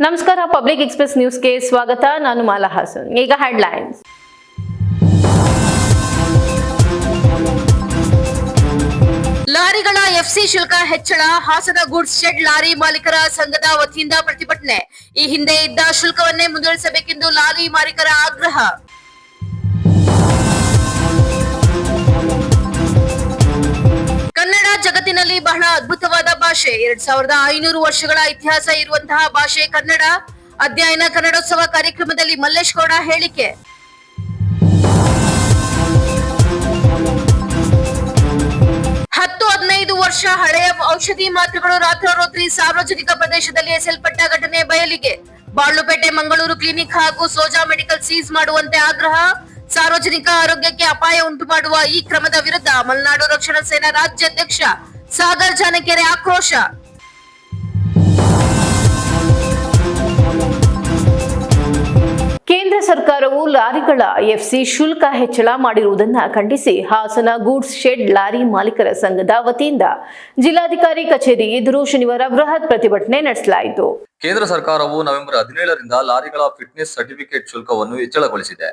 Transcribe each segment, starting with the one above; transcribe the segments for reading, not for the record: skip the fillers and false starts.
ನಮಸ್ಕಾರ, public express ನ್ಯೂಸ್ಗೆ ಸ್ವಾಗತ. ನಾನು ಮಾಲಾ ಹಾಸನ್. ಈಗ ಹೆಡ್ಲೈನ್ಸ್. ಲಾರಿಗಳ ಎಫ್ಸಿ ಶುಲ್ಕ ಹೆಚ್ಚಳ, ಹಾಸನ ಗೂಡ್ಸ್ ಶೆಡ್ ಲಾರಿ ಮಾಲೀಕರ ಸಂಘದ ವತಿಯಿಂದ ಪ್ರತಿಭಟನೆ. ಈ ಹಿಂದೆ ಇದ್ದ ಶುಲ್ಕವನ್ನೇ ಮುಂದುವರಿಸಬೇಕೆಂದು ಲಾರಿ ಮಾಲೀಕರ ಆಗ್ರಹ. ಕನ್ನಡ ಜಗತ್ತಿನಲ್ಲಿ ಬಹಳ ಅದ್ಭುತವಾದ ಭಾಷೆ. 2500 ವರ್ಷಗಳ ಇತಿಹಾಸ ಇರುವಂತಹ ಭಾಷೆ ಕನ್ನಡ. ಅಧ್ಯಯನ ಕನ್ನಡೋತ್ಸವ ಕಾರ್ಯಕ್ರಮದಲ್ಲಿ ಮಲ್ಲೇಶ್ ಗೌಡ ಹೇಳಿಕೆ. ಹತ್ತು 15 ವರ್ಷ ಹಳೆಯ ಔಷಧಿ ಮಾತ್ರೆಗಳು ರಾತ್ರೋರಾತ್ರಿ ಸಾರ್ವಜನಿಕ ಪ್ರದೇಶದಲ್ಲಿ ಎಸೆಯಲ್ಪಟ್ಟ ಘಟನೆ ಬಯಲಿಗೆ. ಬಾಳ್ಲುಪೇಟೆ ಮಂಗಳೂರು ಕ್ಲಿನಿಕ್ ಹಾಗೂ ಸೋಜಾ ಮೆಡಿಕಲ್ ಸೀಸ್ ಮಾಡುವಂತೆ ಆಗ್ರಹ. ಸಾರ್ವಜನಿಕ ಆರೋಗ್ಯಕ್ಕೆ ಅಪಾಯ ಉಂಟು ಮಾಡುವ ಈ ಕ್ರಮದ ವಿರುದ್ಧ ಮಲೆನಾಡು ರಕ್ಷಣಾ ಸೇನಾ ರಾಜ್ಯಾಧ್ಯಕ್ಷ ಸಾಗರ್ ಜಾನಕೆರೆ ಆಕ್ರೋಶ. ಕೇಂದ್ರ ಸರ್ಕಾರವು ಲಾರಿಗಳ ಎಫ್ಸಿ ಶುಲ್ಕ ಹೆಚ್ಚಳ ಮಾಡಿರುವುದನ್ನು ಖಂಡಿಸಿ ಹಾಸನ ಗೂಡ್ಸ್ ಶೆಡ್ ಲಾರಿ ಮಾಲೀಕರ ಸಂಘದ ವತಿಯಿಂದ ಜಿಲ್ಲಾಧಿಕಾರಿ ಕಚೇರಿ ಎದುರು ಶನಿವಾರ ಬೃಹತ್ ಪ್ರತಿಭಟನೆ ನಡೆಸಲಾಯಿತು. ಕೇಂದ್ರ ಸರ್ಕಾರವು ನವೆಂಬರ್ 17ರಿಂದ ಲಾರಿಗಳ ಫಿಟ್ನೆಸ್ ಸರ್ಟಿಫಿಕೇಟ್ ಶುಲ್ಕವನ್ನು ಹೆಚ್ಚಳಗೊಳಿಸಿದೆ.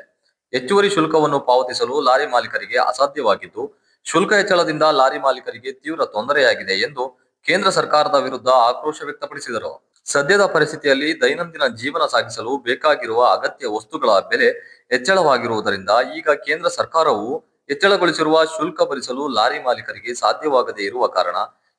ಹೆಚ್ಚುವರಿ ಶುಲ್ಕವನ್ನು ಪಾವತಿಸಲು ಲಾರಿ ಮಾಲೀಕರಿಗೆ ಅಸಾಧ್ಯವಾಗಿದ್ದು, ಶುಲ್ಕ ಹೆಚ್ಚಳದಿಂದ ಲಾರಿ ಮಾಲೀಕರಿಗೆ ತೀವ್ರ ತೊಂದರೆಯಾಗಿದೆ ಎಂದು ಕೇಂದ್ರ ಸರ್ಕಾರದ ವಿರುದ್ಧ ಆಕ್ರೋಶ ವ್ಯಕ್ತಪಡಿಸಿದರು. ಸದ್ಯದ ಪರಿಸ್ಥಿತಿಯಲ್ಲಿ ದೈನಂದಿನ ಜೀವನ ಸಾಗಿಸಲು ಬೇಕಾಗಿರುವ ಅಗತ್ಯ ವಸ್ತುಗಳ ಬೆಲೆ ಹೆಚ್ಚಳವಾಗಿರುವುದರಿಂದ ಈಗ ಕೇಂದ್ರ ಸರ್ಕಾರವು ಹೆಚ್ಚಳಗೊಳಿಸಿರುವ ಶುಲ್ಕ ಭರಿಸಲು ಲಾರಿ ಮಾಲೀಕರಿಗೆ ಸಾಧ್ಯವಾಗದೇ ಇರುವ ಕಾರಣ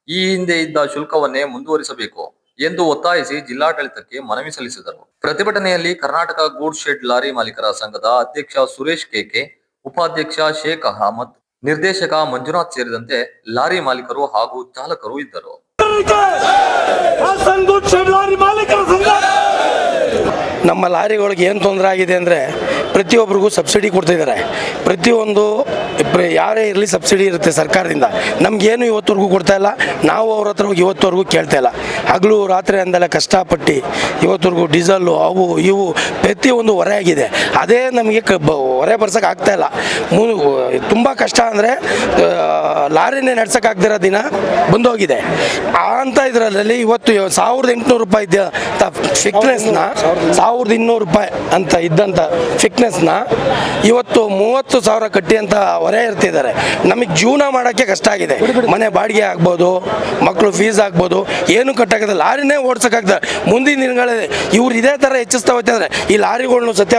ಈ ಹಿಂದೆ ಇದ್ದ ಶುಲ್ಕವನ್ನೇ ಮುಂದುವರಿಸಬೇಕು ಎಂದು ಒತ್ತಾಯಿಸಿ ಜಿಲ್ಲಾಡಳಿತಕ್ಕೆ ಮನವಿ ಸಲ್ಲಿಸಿದರು. ಪ್ರತಿಭಟನೆಯಲ್ಲಿ ಕರ್ನಾಟಕ ಗೂಡ್ಸ್ ಶೆಡ್ ಲಾರಿ ಮಾಲೀಕರ ಸಂಘದ ಅಧ್ಯಕ್ಷ ಸುರೇಶ್ ಕೆಕೆ, ಉಪಾಧ್ಯಕ್ಷ ಶೇಖ್ ಅಹಮದ್, ನಿರ್ದೇಶಕ ಮಂಜುನಾಥ್ ಸೇರಿದಂತೆ ಲಾರಿ ಮಾಲೀಕರು ಹಾಗೂ ಚಾಲಕರು ಇದ್ದರು. ನಮ್ಮ ಲಾರಿಗಳಿಗೆ ಏನು ತೊಂದರೆ ಆಗಿದೆ ಅಂದರೆ ಪ್ರತಿಯೊಬ್ಬರಿಗೂ ಸಬ್ಸಿಡಿ ಕೊಡ್ತಿದ್ದಾರೆ. ಪ್ರತಿಯೊಂದು ಯಾರೇ ಇರಲಿ ಸಬ್ಸಿಡಿ ಇರುತ್ತೆ ಸರ್ಕಾರದಿಂದ. ನಮಗೇನು ಇವತ್ತವರೆಗೂ ಕೊಡ್ತಾ ಇಲ್ಲ. ನಾವು ಅವ್ರ ಹತ್ರ ಹೋಗಿ ಇವತ್ತವರೆಗೂ ಕೇಳ್ತಾ ಇಲ್ಲ. ಹಗಲು ರಾತ್ರಿ ಅಂದೆಲ್ಲ ಕಷ್ಟಪಟ್ಟು ಇವತ್ತವರೆಗೂ ಡೀಸಲ್ಲು ಅವು ಇವು ಪ್ರತಿಯೊಂದು ಹೊರೆ ಆಗಿದೆ. ಅದೇ ನಮಗೆ ಹೊರೆ ಬರ್ಸೋಕೆ ಆಗ್ತಾಯಿಲ್ಲ. ತುಂಬ ಕಷ್ಟ ಅಂದರೆ ಲಾರಿನೇ ನಡ್ಸೋಕ್ಕಾಗ್ದಿರೋ ದಿನ ಬಂದೋಗಿದೆ. ಅಂಥ ಇದರಲ್ಲಿ ಇವತ್ತು 1800 ರೂಪಾಯಿ ಫಿಟ್ನೆಸ್ನ 1200 ರೂಪಾಯಿ ಅಂತ ಇದ್ದಂಥ ಫಿಟ್ನೆಸ್ನ ಇವತ್ತು 30,000 ಕಟ್ಟಿ ಅಂತ ಹೊರೆ ಇರ್ತಿದ್ದಾರೆ. ನಮಗೆ ಜೀವನ ಮಾಡೋಕ್ಕೆ ಕಷ್ಟ ಆಗಿದೆ. ಮನೆ ಬಾಡಿಗೆ ಆಗ್ಬೋದು, ಮಕ್ಕಳು ಫೀಸ್ ಆಗ್ಬೋದು, ಏನು ಕಟ್ಟಾಗಿದೆ. ಲಾರಿನೇ ಓಡಿಸೋಕ್ಕಾಗ್ತದೆ. ಮುಂದಿನ ದಿನಗಳಲ್ಲಿ ಇವ್ರು ಇದೇ ಥರ ಹೆಚ್ಚಿಸ್ತಾ ಹೋಗ್ತಾ ಅಂದರೆ ಈ ಲಾರಿಗಳ್ನು ಸತ್ಯ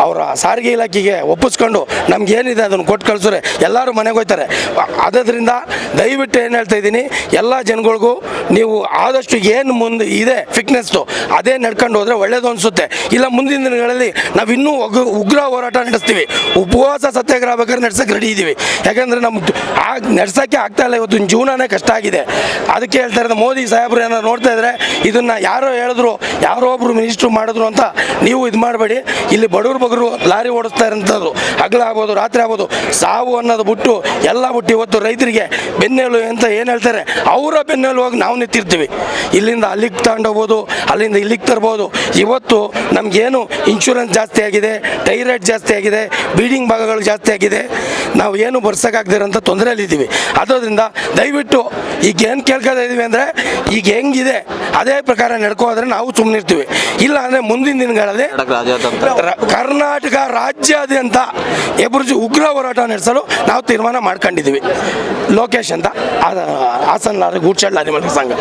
ಅವರ ಸಾರಿಗೆ ಇಲಾಖೆಗೆ ಒಪ್ಪಿಸ್ಕೊಂಡು ನಮ್ಗೆ ಏನಿದೆ ಅದನ್ನು ಕೊಟ್ಟು ಕಳಿಸಿದ್ರೆ ಎಲ್ಲರೂ ಮನೆಗೆ ಹೋಗ್ತಾರೆ. ಅದರಿಂದ ದಯವಿಟ್ಟು ಏನು ಹೇಳ್ತಾ ಇದ್ದೀನಿ, ಎಲ್ಲ ಜನಗಳಿಗೂ ನೀವು ಆದಷ್ಟು ಏನು ಮುಂದೆ ಇದೆ ಫಿಟ್ನೆಸ್ದು ಅದೇ ನಡ್ಕೊಂಡು ಹೋದರೆ ಒಳ್ಳೇದು ಅನಿಸುತ್ತೆ. ಇಲ್ಲ ಮುಂದಿನ ದಿನಗಳಲ್ಲಿ ನಾವು ಇನ್ನೂ ಉಗ್ರ ಹೋರಾಟ ನಡೆಸ್ತೀವಿ. ಉಪವಾಸ ಸತ್ಯಾಗ್ರಹ ಬೇಕಾದ್ರೆ ನಡ್ಸೋಕ್ಕೆ ರೆಡಿ ಇದ್ದೀವಿ. ಯಾಕೆಂದರೆ ನಮ್ಗೆ ನಡ್ಸೋಕ್ಕೆ ಆಗ್ತಾ ಇಲ್ಲ. ಇವತ್ತು ಜೀವನನೇ ಕಷ್ಟ ಆಗಿದೆ. ಅದಕ್ಕೆ ಹೇಳ್ತಾ ಇರೋದು, ಮೋದಿ ಸಾಹೇಬರು ಏನಾರು ನೋಡ್ತಾ ಇದ್ರೆ ಇದನ್ನು ಯಾರೋ ಹೇಳಿದ್ರು, ಯಾರೋ ಒಬ್ಬರು ಮಿನಿಸ್ಟ್ರು ಮಾಡಿದ್ರು ಅಂತ ನೀವು ಇದು ಮಾಡಬೇಡಿ. ಇಲ್ಲಿ ಬಡವರು ಲಾರಿ ಓಡಿಸ್ತಾ ಇರೋಂಥದ್ದು ಹಗಲಾಗ್ಬೋದು ರಾತ್ರಿ ಆಗ್ಬೋದು, ಸಾವು ಅನ್ನೋದು ಬಿಟ್ಟು ಎಲ್ಲ ಬಿಟ್ಟು ಇವತ್ತು ರೈತರಿಗೆ ಬೆನ್ನೆಲು ಅಂತ ಏನು ಹೇಳ್ತಾರೆ ಅವರ ಬೆನ್ನೆಲು ಹೋಗಿ ನಾವು ನಿಂತಿರ್ತೀವಿ. ಇಲ್ಲಿಂದ ಅಲ್ಲಿಗೆ ತಗೊಂಡೋಗ್ಬೋದು, ಅಲ್ಲಿಂದ ಇಲ್ಲಿಗೆ ತರ್ಬೋದು. ಇವತ್ತು ನಮಗೇನು ಇನ್ಶೂರೆನ್ಸ್ ಜಾಸ್ತಿ ಆಗಿದೆ, ಟೈರ್ ರೇಟ್ ಜಾಸ್ತಿ ಆಗಿದೆ, ಬೀಡಿಂಗ್ ಭಾಗಗಳು ಜಾಸ್ತಿ ಆಗಿದೆ. ನಾವು ಏನು ಬರ್ಸೋಕ್ಕಾಗ್ದಿರೋಂಥ ತೊಂದರೆಯಲ್ಲಿದ್ದೀವಿ. ಅದರಿಂದ ದಯವಿಟ್ಟು ಈಗ ಏನು ಕೇಳ್ಕೊತಾ ಇದ್ದೀವಿ ಅಂದರೆ ಈಗ ಹೆಂಗಿದೆ ಅದೇ ಪ್ರಕಾರ ನಡ್ಕೋದ್ರೆ ನಾವು ಸುಮ್ಮನಿರ್ತೀವಿ. ಇಲ್ಲ ಅಂದರೆ ಮುಂದಿನ ದಿನಗಳಲ್ಲಿ ಕರ್ನಾಟಕ ರಾಜ್ಯಾದ್ಯಂತ ಎಬ್ರುಜು ಉಗ್ರ ಹೋರಾಟ ನಡೆಸಲು ನಾವು ತೀರ್ಮಾನ ಮಾಡ್ಕೊಂಡಿದ್ದೀವಿ. ಲೋಕೇಶ್ ಅಂತ, Hassan lorry goods shed lorry ಮಾಲೀಕರ ಸಂಘ.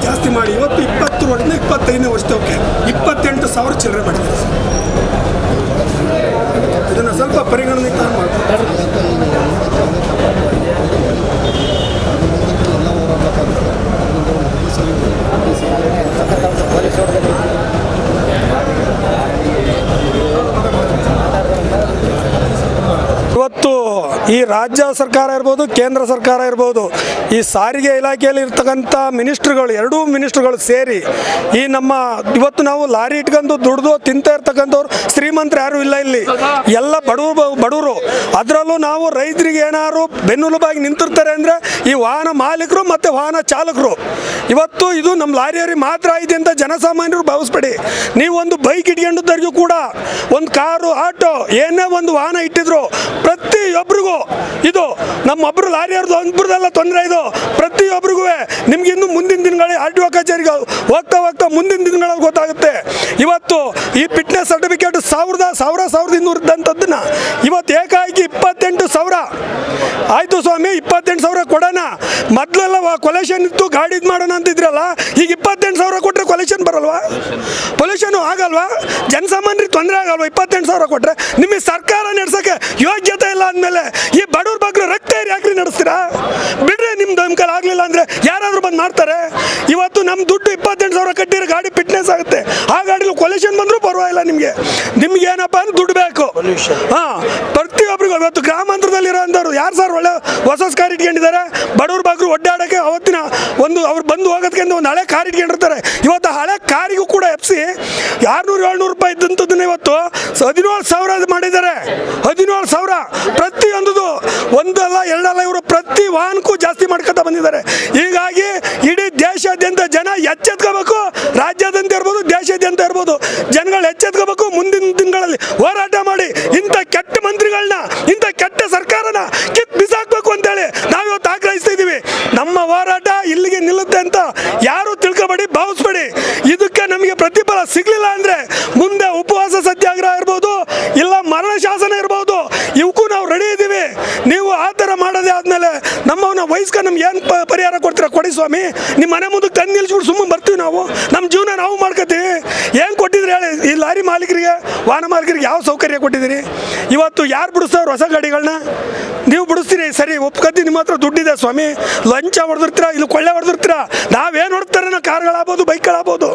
ಜಾಸ್ತಿ ಮಾಡಿ ಇವತ್ತು 20 ವರ್ಷದಿಂದ 25ನೇ ವರ್ಷಕ್ಕೆ 28,000 ಚಿಲ್ಲರೆ ಮಾಡಿದ್ದಾರೆ. ಇದನ್ನು ಸ್ವಲ್ಪ ಪರಿಗಣನೆ ಮಾಡ್ತಾರೆ. ಇವತ್ತು ಈ ರಾಜ್ಯ ಸರ್ಕಾರ ಇರ್ಬೋದು, ಕೇಂದ್ರ ಸರ್ಕಾರ ಇರ್ಬೋದು, ಈ ಸಾರಿಗೆ ಇಲಾಖೆಯಲ್ಲಿ ಇರ್ತಕ್ಕಂಥ ಮಿನಿಸ್ಟ್ರುಗಳು, ಎರಡೂ ಮಿನಿಸ್ಟ್ರುಗಳು ಸೇರಿ ಈ ನಮ್ಮ ಇವತ್ತು ನಾವು ಲಾರಿ ಇಟ್ಕೊಂಡು ದುಡ್ದು ತಿಂತಾ ಇರ್ತಕ್ಕಂಥವ್ರು ಶ್ರೀಮಂತರು ಯಾರೂ ಇಲ್ಲ ಇಲ್ಲಿ, ಎಲ್ಲ ಬಡವರು. ಅದರಲ್ಲೂ ನಾವು ರೈತರಿಗೆ ಏನಾದ್ರು ಬೆನ್ನೆಲುಬಾಗಿ ನಿಂತಿರ್ತಾರೆ ಅಂದರೆ ಈ ವಾಹನ ಮಾಲೀಕರು ಮತ್ತು ವಾಹನ ಚಾಲಕರು. ಇವತ್ತು ಇದು ನಮ್ಮ ಲಾರಿಯವರಿಗೆ ಮಾತ್ರ ಇದೆ ಅಂತ ಜನಸಾಮಾನ್ಯರು ಭಾವಿಸ್ಬೇಡಿ. ನೀವು ಒಂದು ಬೈಕ್ ಇಟ್ಕೊಂಡಿದ್ದರಿಗೂ ಕೂಡ, ಒಂದು ಕಾರು, ಆಟೋ, ಏನೇ ಒಂದು ವಾಹನ ಇಟ್ಟಿದ್ರು ಪ್ರತಿಯೊಬ್ಬರಿಗೂ ಇದು ನಮ್ಮೊಬ್ಬರು ಲಾರಿಯವ್ರದ್ದು ಒಬ್ಬರದೆಲ್ಲ ತೊಂದರೆ. ಇದು ಪ್ರತಿಯೊಬ್ಬರಿಗೂ ನಿಮ್ಗೆ ಇನ್ನು ಮುಂದಿನ ದಿನಗಳಲ್ಲಿ RTO ಕಚೇರಿಗೆ ಹೋಗ್ತಾ ಮುಂದಿನ ದಿನಗಳಲ್ಲಿ ಗೊತ್ತಾಗುತ್ತೆ. ಇವತ್ತು ಈ ಫಿಟ್ನೆಸ್ ಸರ್ಟಿಫಿಕೇಟ್ 1,200 ಇದ್ದಂಥದ್ದನ್ನ ಇವತ್ತು ಏಕಾಏಕಿ 28,000 ಆಯಿತು ಸ್ವಾಮಿ, 28,000 ಕೊಡೋಣ. ಮೊದಲೆಲ್ಲ ಕೊಲೆಕ್ಷನ್ ಇತ್ತು, ಗಾಡಿ ಇದು ಮಾಡೋಣ ಅಂತಿದ್ರಲ್ಲ, ಈಗ 28,000 ಕೊಟ್ಟರೆ ಕೊಲೆಕ್ಷನ್ ಬರಲ್ವಾ? ಪೊಲ್ಯೂಷನ್ ಆಗಲ್ವಾ? ಜನಸಾಮಾನ್ಯರಿಗೆ ತೊಂದರೆ ಆಗಲ್ವಾ? 28,000 ಕೊಟ್ಟರೆ ನಿಮಗೆ ಸರ್ಕಾರ ನಡೆಸೋಕ್ಕೆ ಯೋಗ್ಯತೆ ಇಲ್ಲ ಅಂದಮೇಲೆ ಈ ಬಡವ್ರ ಬಗ್ಗೆ ರಕ್ತ ಯಾಕ್ರಿ ನಡೆಸ್ತೀರಾ? ಬಿಡ್ರಿ, ನಿಮ್ಮ ದಮಕಲ್ ಆಗಲಿಲ್ಲ ಅಂದರೆ ಯಾರಾದರೂ ಬಂದು ಮಾಡ್ತಾರೆ. ಇವತ್ತು ನಮ್ಮ ದುಡ್ಡು 28,000 ಕಟ್ಟಿರೋ ಗಾಡಿ ಫಿಟ್ನೆಸ್ ಆಗುತ್ತೆ. ಆ ಗಾಡಿಲಿ ಕೊಲೆಕ್ಷನ್ ಬಂದರೂ ಪರವಾಗಿಲ್ಲ. ನಿಮ್ಗೆ ಏನಪ್ಪ ಅಂದ್ರೆ ದುಡ್ಡು ಬೇಕು. ಹಾಂ, ಪ್ರತಿಯೊಬ್ಬರಿಗೂ ಇವತ್ತು ಗ್ರಾಮಾಂತರದಲ್ಲಿರೋ ಅಂಥವ್ರು ಯಾರು ಸರ್ ಒಳ್ಳೆ ಹೊಸ ಕಾರ್ ಇಟ್ಕೊಂಡಿದ್ದಾರೆ, ಬಡವ್ರ ಬಾಗ್ರು ಒಡ್ಡಾಡೋಕ್ಕೆ ಅವತ್ತಿನ ಒಂದು ಅವ್ರು ಬಂದು ಹೋಗೋದಕ್ಕೆ ಒಂದು ಹಳೆ ಕಾರ್ ಇಟ್ಕೊಂಡಿರ್ತಾರೆ. ಇವತ್ತು ಹಳೆ ಕಾರಿಗೂ ಕೂಡ FC 600-700 ರೂಪಾಯಿ ಇದ್ದಂಥದ್ದನ್ನ ಇವತ್ತು 17,000 ಮಾಡಿದ್ದಾರೆ. 17,000 ಪ್ರತಿಯೊಂದು, ಒಂದಲ್ಲ ಎರಡಲ್ಲ, ಇವರು ಪ್ರತಿ ವಾಹನಕ್ಕೂ ಜಾಸ್ತಿ ಮಾಡ್ಕೊತಾ ಬಂದಿದ್ದಾರೆ. ಹೀಗಾಗಿ ಇಡೀ ದೇಶಾದ್ಯಂತ ಜನ ಎಚ್ಚೆತ್ಕೋಬೇಕು. ರಾಜ್ಯಾದ್ಯಂತ ಇರ್ಬೋದು, ದೇಶಾದ್ಯಂತ ಇರ್ಬೋದು, ಜನಗಳು ಎಚ್ಚೆತ್ಕೋಬೇಕು. ಮುಂದಿನ ದಿನಗಳಲ್ಲಿ ಹೋರಾಟ ಮಾಡಿ ಇಂಥ ಕೆಟ್ಟ ಮಂತ್ರಿಗಳನ್ನ, ಇಂಥ ಕೆಟ್ಟ ಸರ್ಕಾರನ ಬಿಸಾಕ್ಬೇಕು ಅಂತೇಳಿ ನಾವಿವತ್ತು ಆಗ್ರಹಿಸ್ತಾ ಇದ್ದೀವಿ. ನಮ್ಮ ಹೋರಾಟ ಇಲ್ಲಿಗೆ ನಿಲ್ಲುತ್ತೆ ಅಂತ ಯಾರು ತಿಳ್ಕೊಬೇಡಿ, ಭಾವಿಸ್ಬೇಡಿ. ಇದಕ್ಕೆ ನಮಗೆ ಪ್ರತಿಫಲ ಸಿಗಲಿಲ್ಲ ಅಂದರೆ ಮುಂದೆ ಉಪವಾಸ ಸತ್ಯಾಗ್ರಹ ಇರ್ಬೋದು, ಇಲ್ಲ ಮರಣ ಶಾಸನ ಇರ್ಬೋದು, ಇವಕ್ಕೂ ನಾವು ರೆಡಿ ಇದ್ದೀವಿ. ನೀವು ಆ ಥರ ಮಾಡೋದೇ ಆದಮೇಲೆ ನಮ್ಮವನ್ನ ವಯಸ್ಕ ನಮ್ಗೆ ಏನು ಪರಿಹಾರ ಕೊಡ್ತೀರಾ? ಕೊಡಿ ಸ್ವಾಮಿ. ನಿಮ್ಮ ಮನೆ ಮುಂದಕ್ಕೆ ತಂದು ನಿಲ್ಸ್ಬಿಟ್ಟು ಸುಮ್ಮನೆ ಬರ್ತೀವಿ ನಾವು, ನಮ್ಮ ಜೀವನ ನಾವು ಮಾಡ್ಕೋತೀವಿ. ಏನು ಕೊಟ್ಟಿದ್ರಿ ಹೇಳಿ? ಈ ಲಾರಿ ಮಾಲೀಕರಿಗೆ, ವಾಹನ ಮಾಲೀಕರಿಗೆ ಯಾವ ಸೌಕರ್ಯ ಕೊಟ್ಟಿದ್ದೀರಿ? ಇವತ್ತು ಯಾರು ಬಿಡಿಸ್ತಾವ್ರು ಹೊಸ ಗಾಡಿಗಳನ್ನ? ನೀವು ಬಿಡಿಸ್ತೀರಿ, ಸರಿ ಒಪ್ಕೊತೀವಿ, ನಿಮ್ಮ ಹತ್ರ ದುಡ್ಡಿದೆ ಸ್ವಾಮಿ. ಲಂಚ ಹೊಡೆದಿರ್ತೀರಾ, ಇಲ್ಲಿ ಕೊಳ್ಳೆ ಹೊಡೆದಿರ್ತೀರಾ. ನಾವೇನು ಹೊಡ್ತಾರೆ? ಕಾರ್ಗಳಾಗ್ಬೋದು, ಬೈಕ್ಗಳಾಗ್ಬೋದು,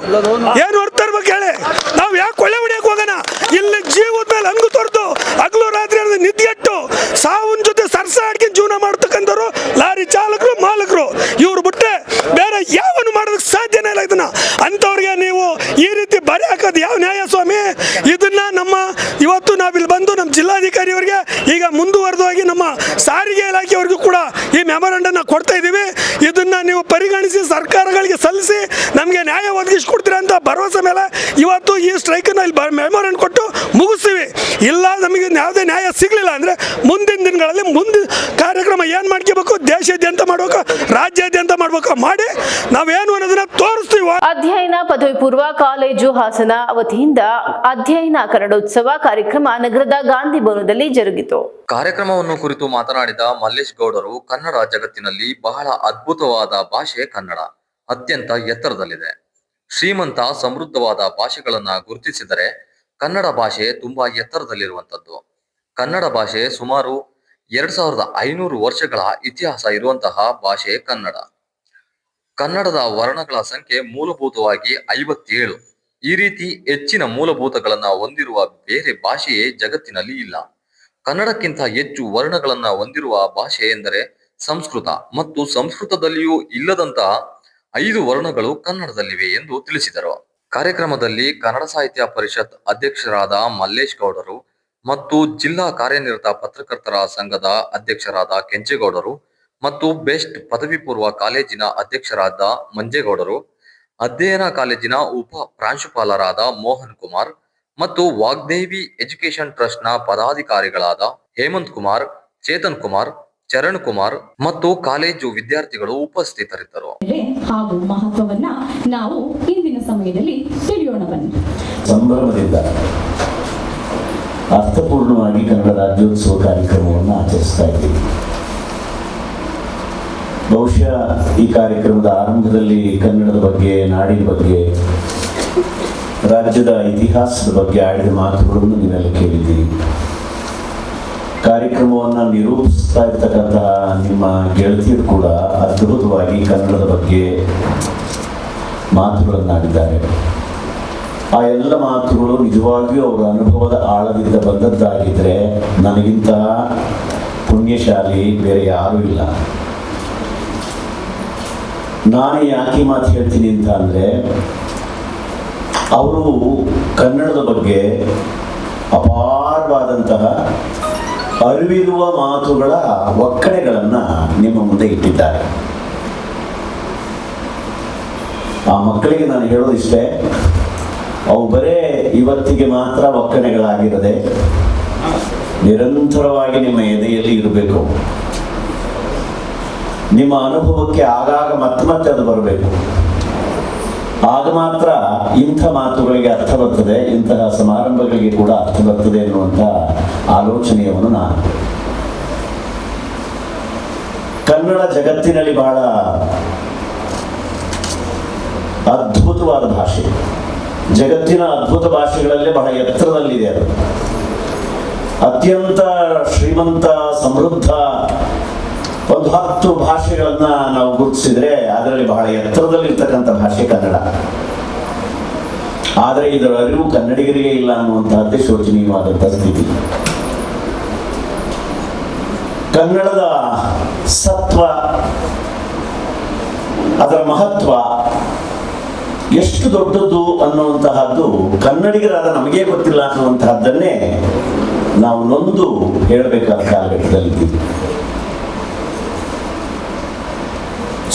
ಏನು ಹೊಡ್ತಾ ಇರ್ಬೇಕು ಹೇಳಿ? ನಾವು ಯಾಕೆ ಕೊಳ್ಳೆ ಹೊಡಿಯಕ್ಕೆ ಹೋಗೋಣ? ಇಲ್ಲಿ ಜೀವದ ಮೇಲೆ ಹಂಗು ತೊರೆದು ಹಗಲು ರಾತ್ರಿ ನಿದ್ಗೆಟ್ಟು ಸಾವನ್ ಜೊತೆ ಸರ್ಸಾಡ್ಕೊಂಡು ಜೀವನ ಮಾಡ್ತಕ್ಕಂಥವ್ರು ಲಾರಿ ಚಾಲಕರು, ಮಾಲಕರು. ಇವ್ರು ಬಿಟ್ಟರೆ ಬೇರೆ ಯಾವನು ಮಾಡೋದಕ್ಕೆ ಸಾಧ್ಯನೇ ಇಲ್ಲ. ಇದನ್ನ ಅಂಥವ್ರಿಗೆ ನೀವು ಈ ರೀತಿ ಬರೆ ಹಾಕೋದು ಯಾವ ನ್ಯಾಯ ಸ್ವಾಮಿ? ಇದನ್ನ ಇವತ್ತು ನಾವಿಲ್ಲಿ ಬಂದು ನಮ್ಮ ಜಿಲ್ಲಾಧಿಕಾರಿಯವರಿಗೆ, ಈಗ ಮುಂದುವರೆದಾಗಿ ನಮ್ಮ ಸಾರಿಗೆ ಇಲಾಖೆಯವರಿಗೂ ಕೂಡ ಈ ಮೆಮೊರಂಡನ್ನ ಕೊಡ್ತಾ ಇದ್ದೀವಿ. ಇದನ್ನ ನೀವು ಪರಿಗಣಿಸಿ ಸರ್ಕಾರಗಳಿಗೆ ಸಲ್ಲಿಸಿ ನಮಗೆ ನ್ಯಾಯ ಒದಗಿಸ್ಕೊಡ್ತೀರಾ ಅಂತ ಭರವಸೆ ಮೇಲೆ ಇವತ್ತು ಈ ಸ್ಟ್ರೈಕನ್ನು ಇಲ್ಲಿ ಮೆಮೊರಂಡ್ ಕೊಟ್ಟು ಮುಗಿಸ್ತೀವಿ. ಇಲ್ಲ ನಮಗೆ ಯಾವುದೇ ನ್ಯಾಯ ಸಿಗಲಿಲ್ಲ ಅಂದರೆ ಮುಂದಿನ ದಿನಗಳಲ್ಲಿ ಕಾರ್ಯಕ್ರಮ ಏನು ಮಾಡ್ಕೋಬೇಕು? ದೇಶಾದ್ಯಂತ ಮಾಡ್ಬೇಕು, ರಾಜ್ಯಾದ್ಯಂತ ಮಾಡ್ಬೇಕು, ಮಾಡಿ ನಾವೇನು ಅನ್ನೋದನ್ನ ತೋರಿಸ್ತೀವಿ. ಅಧ್ಯಯನ ಪದವಿ ಪೂರ್ವ ಕಾಲೇಜು ಹಾಸನ ವತಿಯಿಂದ ಅಧ್ಯಯನ ಕನ್ನಡೋತ್ಸವ ಕಾರ್ಯಕ್ರಮ ನಗರದ ಗಾಂಧಿ ಭವನದಲ್ಲಿ ಜರುಗಿತು. ಕಾರ್ಯಕ್ರಮವನ್ನು ಕುರಿತು ಮಾತನಾಡಿದ ಮಲ್ಲೇಶ್ ಗೌಡರು, ಕನ್ನಡ ಜಗತ್ತಿನಲ್ಲಿ ಬಹಳ ಅದ್ಭುತವಾದ ಭಾಷೆ ಕನ್ನಡ. ಅತ್ಯಂತ ಎತ್ತರದಲ್ಲಿದೆ. ಶ್ರೀಮಂತ ಸಮೃದ್ಧವಾದ ಭಾಷೆಗಳನ್ನ ಗುರುತಿಸಿದರೆ ಕನ್ನಡ ಭಾಷೆ ತುಂಬಾ ಎತ್ತರದಲ್ಲಿರುವಂತದ್ದು. ಕನ್ನಡ ಭಾಷೆ ಸುಮಾರು 2500 ವರ್ಷಗಳ ಇತಿಹಾಸ ಇರುವಂತಹ ಭಾಷೆ ಕನ್ನಡ. ಕನ್ನಡದ ವರ್ಣಗಳ ಸಂಖ್ಯೆ ಮೂಲಭೂತವಾಗಿ 57. ಈ ರೀತಿ ಹೆಚ್ಚಿನ ಮೂಲಭೂತಗಳನ್ನ ಹೊಂದಿರುವ ಬೇರೆ ಭಾಷೆಯೇ ಜಗತ್ತಿನಲ್ಲಿ ಇಲ್ಲ. ಕನ್ನಡಕ್ಕಿಂತ ಹೆಚ್ಚು ವರ್ಣಗಳನ್ನ ಹೊಂದಿರುವ ಭಾಷೆ ಎಂದರೆ ಸಂಸ್ಕೃತ, ಮತ್ತು ಸಂಸ್ಕೃತದಲ್ಲಿಯೂ ಇಲ್ಲದಂತಹ 5 ವರ್ಣಗಳು ಕನ್ನಡದಲ್ಲಿವೆ ಎಂದು ತಿಳಿಸಿದರು. ಕಾರ್ಯಕ್ರಮದಲ್ಲಿ ಕನ್ನಡ ಸಾಹಿತ್ಯ ಪರಿಷತ್ ಅಧ್ಯಕ್ಷರಾದ ಮಲ್ಲೇಶ್ ಗೌಡರು ಮತ್ತು ಜಿಲ್ಲಾ ಕಾರ್ಯನಿರತ ಪತ್ರಕರ್ತರ ಸಂಘದ ಅಧ್ಯಕ್ಷರಾದ ಕೆಂಚೇಗೌಡರು ಮತ್ತು ಬೆಸ್ಟ್ ಪದವಿ ಪೂರ್ವ ಕಾಲೇಜಿನ ಅಧ್ಯಕ್ಷರಾದ ಮಂಜೇಗೌಡರು, ಅಧ್ಯಯನ ಕಾಲೇಜಿನ ಉಪ ಪ್ರಾಂಶುಪಾಲರಾದ ಮೋಹನ್ ಕುಮಾರ್ ಮತ್ತು ವಾಗ್ದೇವಿ ಎಜುಕೇಶನ್ ಟ್ರಸ್ಟ್ನ ಪದಾಧಿಕಾರಿಗಳಾದ ಹೇಮಂತ್ ಕುಮಾರ್, ಚೇತನ್ ಕುಮಾರ್, ಚರಣ್ ಕುಮಾರ್ ಮತ್ತು ಕಾಲೇಜು ವಿದ್ಯಾರ್ಥಿಗಳು ಉಪಸ್ಥಿತರಿದ್ದರು. ಹಾಗೂ ಮಹತ್ವವನ್ನ ನಾವು ಇಂದಿನ ಸಮಯದಲ್ಲಿ ತಿಳಿಯೋಣ ಬನ್ನಿ. ಸಂಭ್ರಮದಿಂದ ಅರ್ಥಪೂರ್ಣವಾಗಿ ಕನ್ನಡ ರಾಜ್ಯೋತ್ಸವ ಕಾರ್ಯಕ್ರಮವನ್ನು ಆಚರಿಸ್ತಾ ಇದ್ದೀವಿ. ಬಹುಶಃ ಈ ಕಾರ್ಯಕ್ರಮದ ಆರಂಭದಲ್ಲಿ ಕನ್ನಡದ ಬಗ್ಗೆ, ನಾಡಿನ ಬಗ್ಗೆ, ರಾಜ್ಯದ ಇತಿಹಾಸದ ಬಗ್ಗೆ ಆಡಿದ ಮಾತುಗಳನ್ನು ನೀವೆಲ್ಲ ಕೇಳಿದ್ದೀರಿ. ಕಾರ್ಯಕ್ರಮವನ್ನು ನಿರೂಪಿಸ್ತಾ ಇರ್ತಕ್ಕಂತಹ ನಿಮ್ಮ ಗೆಳತಿಯರು ಕೂಡ ಅದ್ಭುತವಾಗಿ ಕನ್ನಡದ ಬಗ್ಗೆ ಮಾತುಗಳನ್ನಾಡಿದ್ದಾರೆ. ಆ ಎಲ್ಲ ಮಾತುಗಳು ನಿಜವಾಗಿಯೂ ಅವರ ಅನುಭವದ ಆಳದಿಂದ ಬಂದದ್ದಾಗಿದ್ದರೆ ನನಗಿಂತ ಪುಣ್ಯಶಾಲಿ ಬೇರೆ ಯಾರೂ ಇಲ್ಲ. ನಾನು ಯಾಕೆ ಮಾತು ಹೇಳ್ತೀನಿ ಅಂತ ಅಂದರೆ, ಅವರು ಕನ್ನಡದ ಬಗ್ಗೆ ಅಪಾರವಾದಂತಹ ಅರಿವಿರುವ ಮಾತುಗಳ ಒಕ್ಕಣೆಗಳನ್ನು ನಿಮ್ಮ ಮುಂದೆ ಇಟ್ಟಿದ್ದಾರೆ. ಆ ಮಕ್ಕಳಿಗೆ ನಾನು ಹೇಳೋದಿಷ್ಟೇ, ಅವು ಬರೇ ಇವತ್ತಿಗೆ ಮಾತ್ರ ಒಕ್ಕಣೆಗಳಾಗಿರದೆ ನಿರಂತರವಾಗಿ ನಿಮ್ಮ ಎದೆಯಲ್ಲಿ ಇರಬೇಕು. ನಿಮ್ಮ ಅನುಭವಕ್ಕೆ ಆಗಾಗ ಮತ್ತೆ ಅದು ಬರಬೇಕು. ಆಗ ಮಾತ್ರ ಇಂಥ ಮಾತುಗಳಿಗೆ ಅರ್ಥ ಬರ್ತದೆ, ಇಂತಹ ಸಮಾರಂಭಗಳಿಗೆ ಕೂಡ ಅರ್ಥ ಬರ್ತದೆ ಎನ್ನುವಂಥ ಆಲೋಚನೆಯನ್ನು ನಾನು. ಕನ್ನಡ ಜಗತ್ತಿನಲ್ಲಿ ಬಹಳ ಅದ್ಭುತವಾದ ಭಾಷೆ, ಜಗತ್ತಿನ ಅದ್ಭುತ ಭಾಷೆಗಳಲ್ಲೇ ಬಹಳ ಎತ್ತರದಲ್ಲಿದೆ ಅದು. ಅತ್ಯಂತ ಶ್ರೀಮಂತ ಸಮೃದ್ಧ ಒಂದು 10 ಭಾಷೆಗಳನ್ನ ನಾವು ಗುರುತಿಸಿದ್ರೆ ಅದರಲ್ಲಿ ಬಹಳ ಎತ್ತರದಲ್ಲಿರ್ತಕ್ಕಂಥ ಭಾಷೆ ಕನ್ನಡ. ಆದರೆ ಇದರ ಅರಿವು ಕನ್ನಡಿಗರಿಗೆ ಇಲ್ಲ ಅನ್ನುವಂತಹದ್ದೇ ಶೋಚನೀಯವಾದಂಥ ಸ್ಥಿತಿ. ಕನ್ನಡದ ಸತ್ವ, ಅದರ ಮಹತ್ವ ಎಷ್ಟು ದೊಡ್ಡದ್ದು ಅನ್ನುವಂತಹದ್ದು ಕನ್ನಡಿಗರಾದ ನಮಗೇ ಗೊತ್ತಿಲ್ಲ ಅನ್ನುವಂತಹದ್ದನ್ನೇ ನಾವು ನೊಂದು ಹೇಳಬೇಕಾದ ಕಾಲಘಟ್ಟದಲ್ಲಿದ್ದೀವಿ.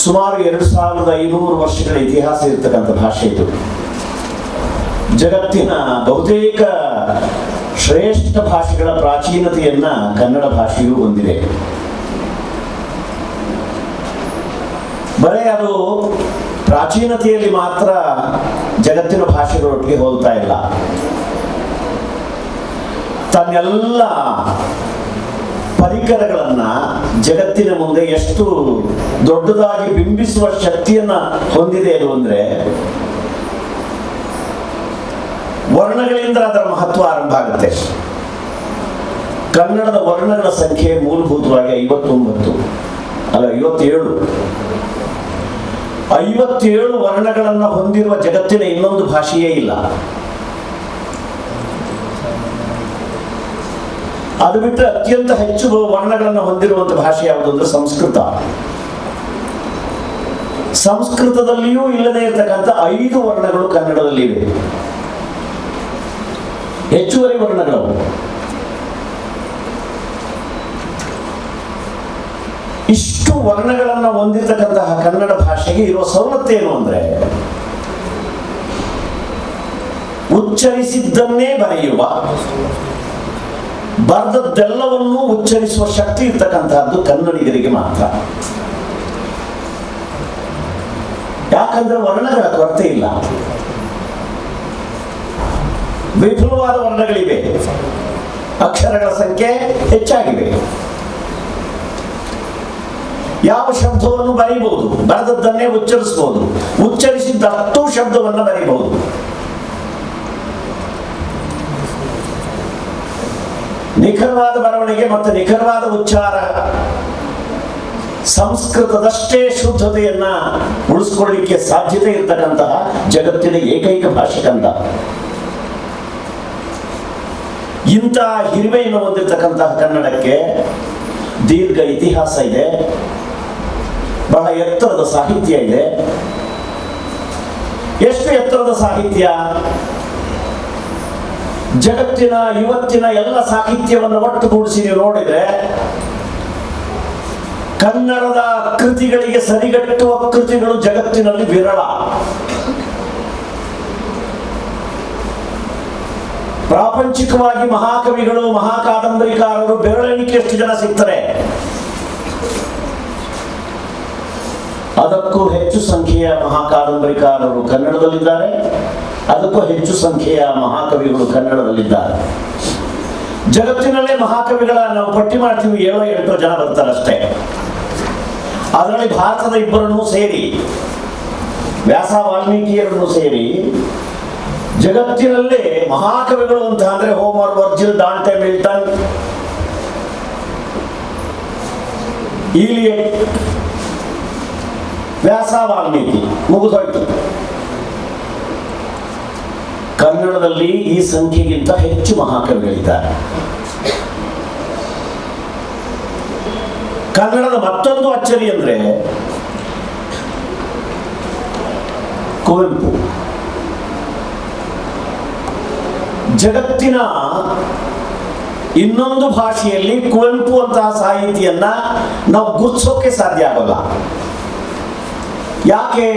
ಸುಮಾರು 2500 ವರ್ಷಗಳ ಇತಿಹಾಸ ಇರತಕ್ಕಂಥ ಭಾಷೆ ಇದು. ಜಗತ್ತಿನ ಬಹುತೇಕ ಶ್ರೇಷ್ಠ ಭಾಷೆಗಳ ಪ್ರಾಚೀನತೆಯನ್ನ ಕನ್ನಡ ಭಾಷೆಯೂ ಹೊಂದಿದೆ. ಬರೇ ಅದು ಪ್ರಾಚೀನತೆಯಲ್ಲಿ ಮಾತ್ರ ಜಗತ್ತಿನ ಭಾಷೆಗಳೊಟ್ಟಿಗೆ ಹೋಲ್ತಾ ಇಲ್ಲ. ತನ್ನೆಲ್ಲ ಪರಿಕರಗಳನ್ನ ಜಗತ್ತಿನ ಮುಂದೆ ಎಷ್ಟು ದೊಡ್ಡದಾಗಿ ಬಿಂಬಿಸುವ ಶಕ್ತಿಯನ್ನ ಹೊಂದಿದೆ ಅದು ಅಂದ್ರೆ, ವರ್ಣಗಳಿಂದ ಅದರ ಮಹತ್ವ ಆರಂಭ ಆಗುತ್ತೆ. ಕನ್ನಡದ ವರ್ಣಗಳ ಸಂಖ್ಯೆ ಮೂಲಭೂತವಾಗಿ 57 ವರ್ಣಗಳನ್ನು ಹೊಂದಿರುವ ಜಗತ್ತಿನ ಇನ್ನೊಂದು ಭಾಷೆಯೇ ಇಲ್ಲ. ಅದು ಬಿಟ್ಟರೆ ಅತ್ಯಂತ ಹೆಚ್ಚು ವರ್ಣಗಳನ್ನು ಹೊಂದಿರುವಂತಹ ಭಾಷೆ ಯಾವುದು ಅಂದ್ರೆ ಸಂಸ್ಕೃತ. ಸಂಸ್ಕೃತದಲ್ಲಿಯೂ ಇಲ್ಲದೆ ಇರತಕ್ಕಂಥ 5 ವರ್ಣಗಳು ಕನ್ನಡದಲ್ಲಿವೆ. ಹೆಚ್ಚುವರಿ ವರ್ಣಗಳು. ಇಷ್ಟು ವರ್ಣಗಳನ್ನು ಹೊಂದಿರತಕ್ಕಂತಹ ಕನ್ನಡ ಭಾಷೆಗೆ ಇರುವ ಸವಲತ್ತೇನು ಅಂದ್ರೆ, ಉಚ್ಚರಿಸಿದ್ದನ್ನೇ ಬರೆಯುವ, ಬರೆದದ್ದೆಲ್ಲವನ್ನೂ ಉಚ್ಚರಿಸುವ ಶಕ್ತಿ ಇರ್ತಕ್ಕಂತಹದ್ದು ಕನ್ನಡಿಗರಿಗೆ ಮಾತ್ರ. ಯಾಕಂದ್ರೆ ವರ್ಣಗಳ ಕೊರತೆ ಇಲ್ಲ, ವಿಪುಲವಾದ ವರ್ಣಗಳಿವೆ, ಅಕ್ಷರಗಳ ಸಂಖ್ಯೆ ಹೆಚ್ಚಾಗಿವೆ. ಯಾವ ಶಬ್ದವನ್ನು ಬರೀಬಹುದು, ಬರೆದದ್ದನ್ನೇ ಉಚ್ಚರಿಸಬಹುದು, ಉಚ್ಚರಿಸಿದಷ್ಟು ಶಬ್ದವನ್ನು ಬರೀಬಹುದು. ನಿಖರವಾದ ಬರವಣಿಗೆ ಮತ್ತು ನಿಖರವಾದ ಉಚ್ಚಾರ ಸಂಸ್ಕೃತದಷ್ಟೇ ಶುದ್ಧತೆಯನ್ನ ಉಳಿಸ್ಕೊಳ್ಳಿಕ್ಕೆ ಸಾಧ್ಯತೆ ಇರತಕ್ಕಂತಹ ಜಗತ್ತಿನ ಏಕೈಕ ಭಾಷೆ ಕನ್ನಡ. ಇಂತಹ ಹಿರಿಮೆಯನ್ನು ಹೊಂದಿರತಕ್ಕಂತಹ ಕನ್ನಡಕ್ಕೆ ದೀರ್ಘ ಇತಿಹಾಸ ಇದೆ, ಬಹಳ ಎತ್ತರದ ಸಾಹಿತ್ಯ ಇದೆ. ಎಷ್ಟು ಎತ್ತರದ ಸಾಹಿತ್ಯ! ಜಗತ್ತಿನ ಇವತ್ತಿನ ಎಲ್ಲ ಸಾಹಿತ್ಯವನ್ನು ಒಟ್ಟುಗೂಡಿಸಿ ನೀವು ನೋಡಿದ್ರೆ, ಕನ್ನಡದ ಕೃತಿಗಳಿಗೆ ಸರಿಗಟ್ಟುವ ಕೃತಿಗಳು ಜಗತ್ತಿನಲ್ಲಿ ವಿರಳ. ಪ್ರಾಪಂಚಿಕವಾಗಿ ಮಹಾಕವಿಗಳು, ಮಹಾಕಾದಂಬರಿಕಾರರು ಬೆರಳೆಣಿಕೆ ಎಷ್ಟು ಜನ ಸಿಗ್ತಾರೆ. ಅದಕ್ಕೂ ಹೆಚ್ಚು ಸಂಖ್ಯೆಯ ಮಹಾಕಾದಂಬರಿಕಾರರು ಕನ್ನಡದಲ್ಲಿದ್ದಾರೆ, ಅದಕ್ಕೂ ಹೆಚ್ಚು ಸಂಖ್ಯೆಯ ಮಹಾಕವಿಗಳು ಕನ್ನಡದಲ್ಲಿದ್ದಾರೆ. ಜಗತ್ತಿನಲ್ಲೇ ಮಹಾಕವಿಗಳ ನಾವು ಪಟ್ಟಿ ಮಾಡ್ತೀವಿ, 7-8 ಜನ ಬರ್ತಾರಷ್ಟೇ. ಅದರಲ್ಲಿ ಭಾರತದ 2 ಸೇರಿ, ವ್ಯಾಸ ವಾಲ್ಮೀಕಿಯರನ್ನು ಸೇರಿ, ಜಗತ್ತಿನಲ್ಲೇ ಮಹಾಕವಿಗಳು ಅಂತ ಅಂದ್ರೆ ಹೋಮರ್, ವರ್ಜಿಲ್, ಡಾಂಟೆ, ಮಿಲ್ಟನ್, ಈಲಿಯಟ್, ವ್ಯಾಸ, ವಾಲ್ಮೀಕಿ, ಮುಗಿದೋಯ್ತು. ಕನ್ನಡದಲ್ಲಿ ಈ ಸಂಖ್ಯೆಗಿಂತ ಹೆಚ್ಚು ಮಹಾಕವಿಗಳಿದ್ದಾರೆ. ಕನ್ನಡದ ಮತ್ತೊಂದು ಅಚ್ಚರಿ ಅಂದರೆ ಕುವೆಂಪು. ಜಗತ್ತಿನ ಇನ್ನೊಂದು ಭಾಷೆಯಲ್ಲಿ ಕುವೆಂಪು ಅಂತಹ ಸಾಹಿತಿಯನ್ನ ನಾವು ಗುರುತಿಸೋಕೆ ಸಾಧ್ಯ ಆಗೋಲ್ಲ. ಯಾಕೆ?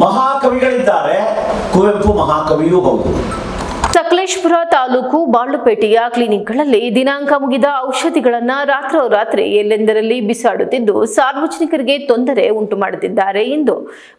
ಮಹಾಕವಿಗಳಿದ್ದಾರೆ, ಕುವೆಂಪು ಮಹಾಕವಿಯೂ ಹೌದು. ಸಕಲೇಶಪುರ ತಾಲೂಕು ಬಾಳುಪೇಟೆಯ ಕ್ಲಿನಿಕ್ಗಳಲ್ಲಿ ದಿನಾಂಕ ಮುಗಿದ ಔಷಧಿಗಳನ್ನು ರಾತ್ರೋರಾತ್ರಿ ಎಲ್ಲೆಂದರಲ್ಲಿ ಬಿಸಾಡುತ್ತಿದ್ದು ಸಾರ್ವಜನಿಕರಿಗೆ ತೊಂದರೆ ಉಂಟು ಮಾಡುತ್ತಿದ್ದಾರೆ ಎಂದು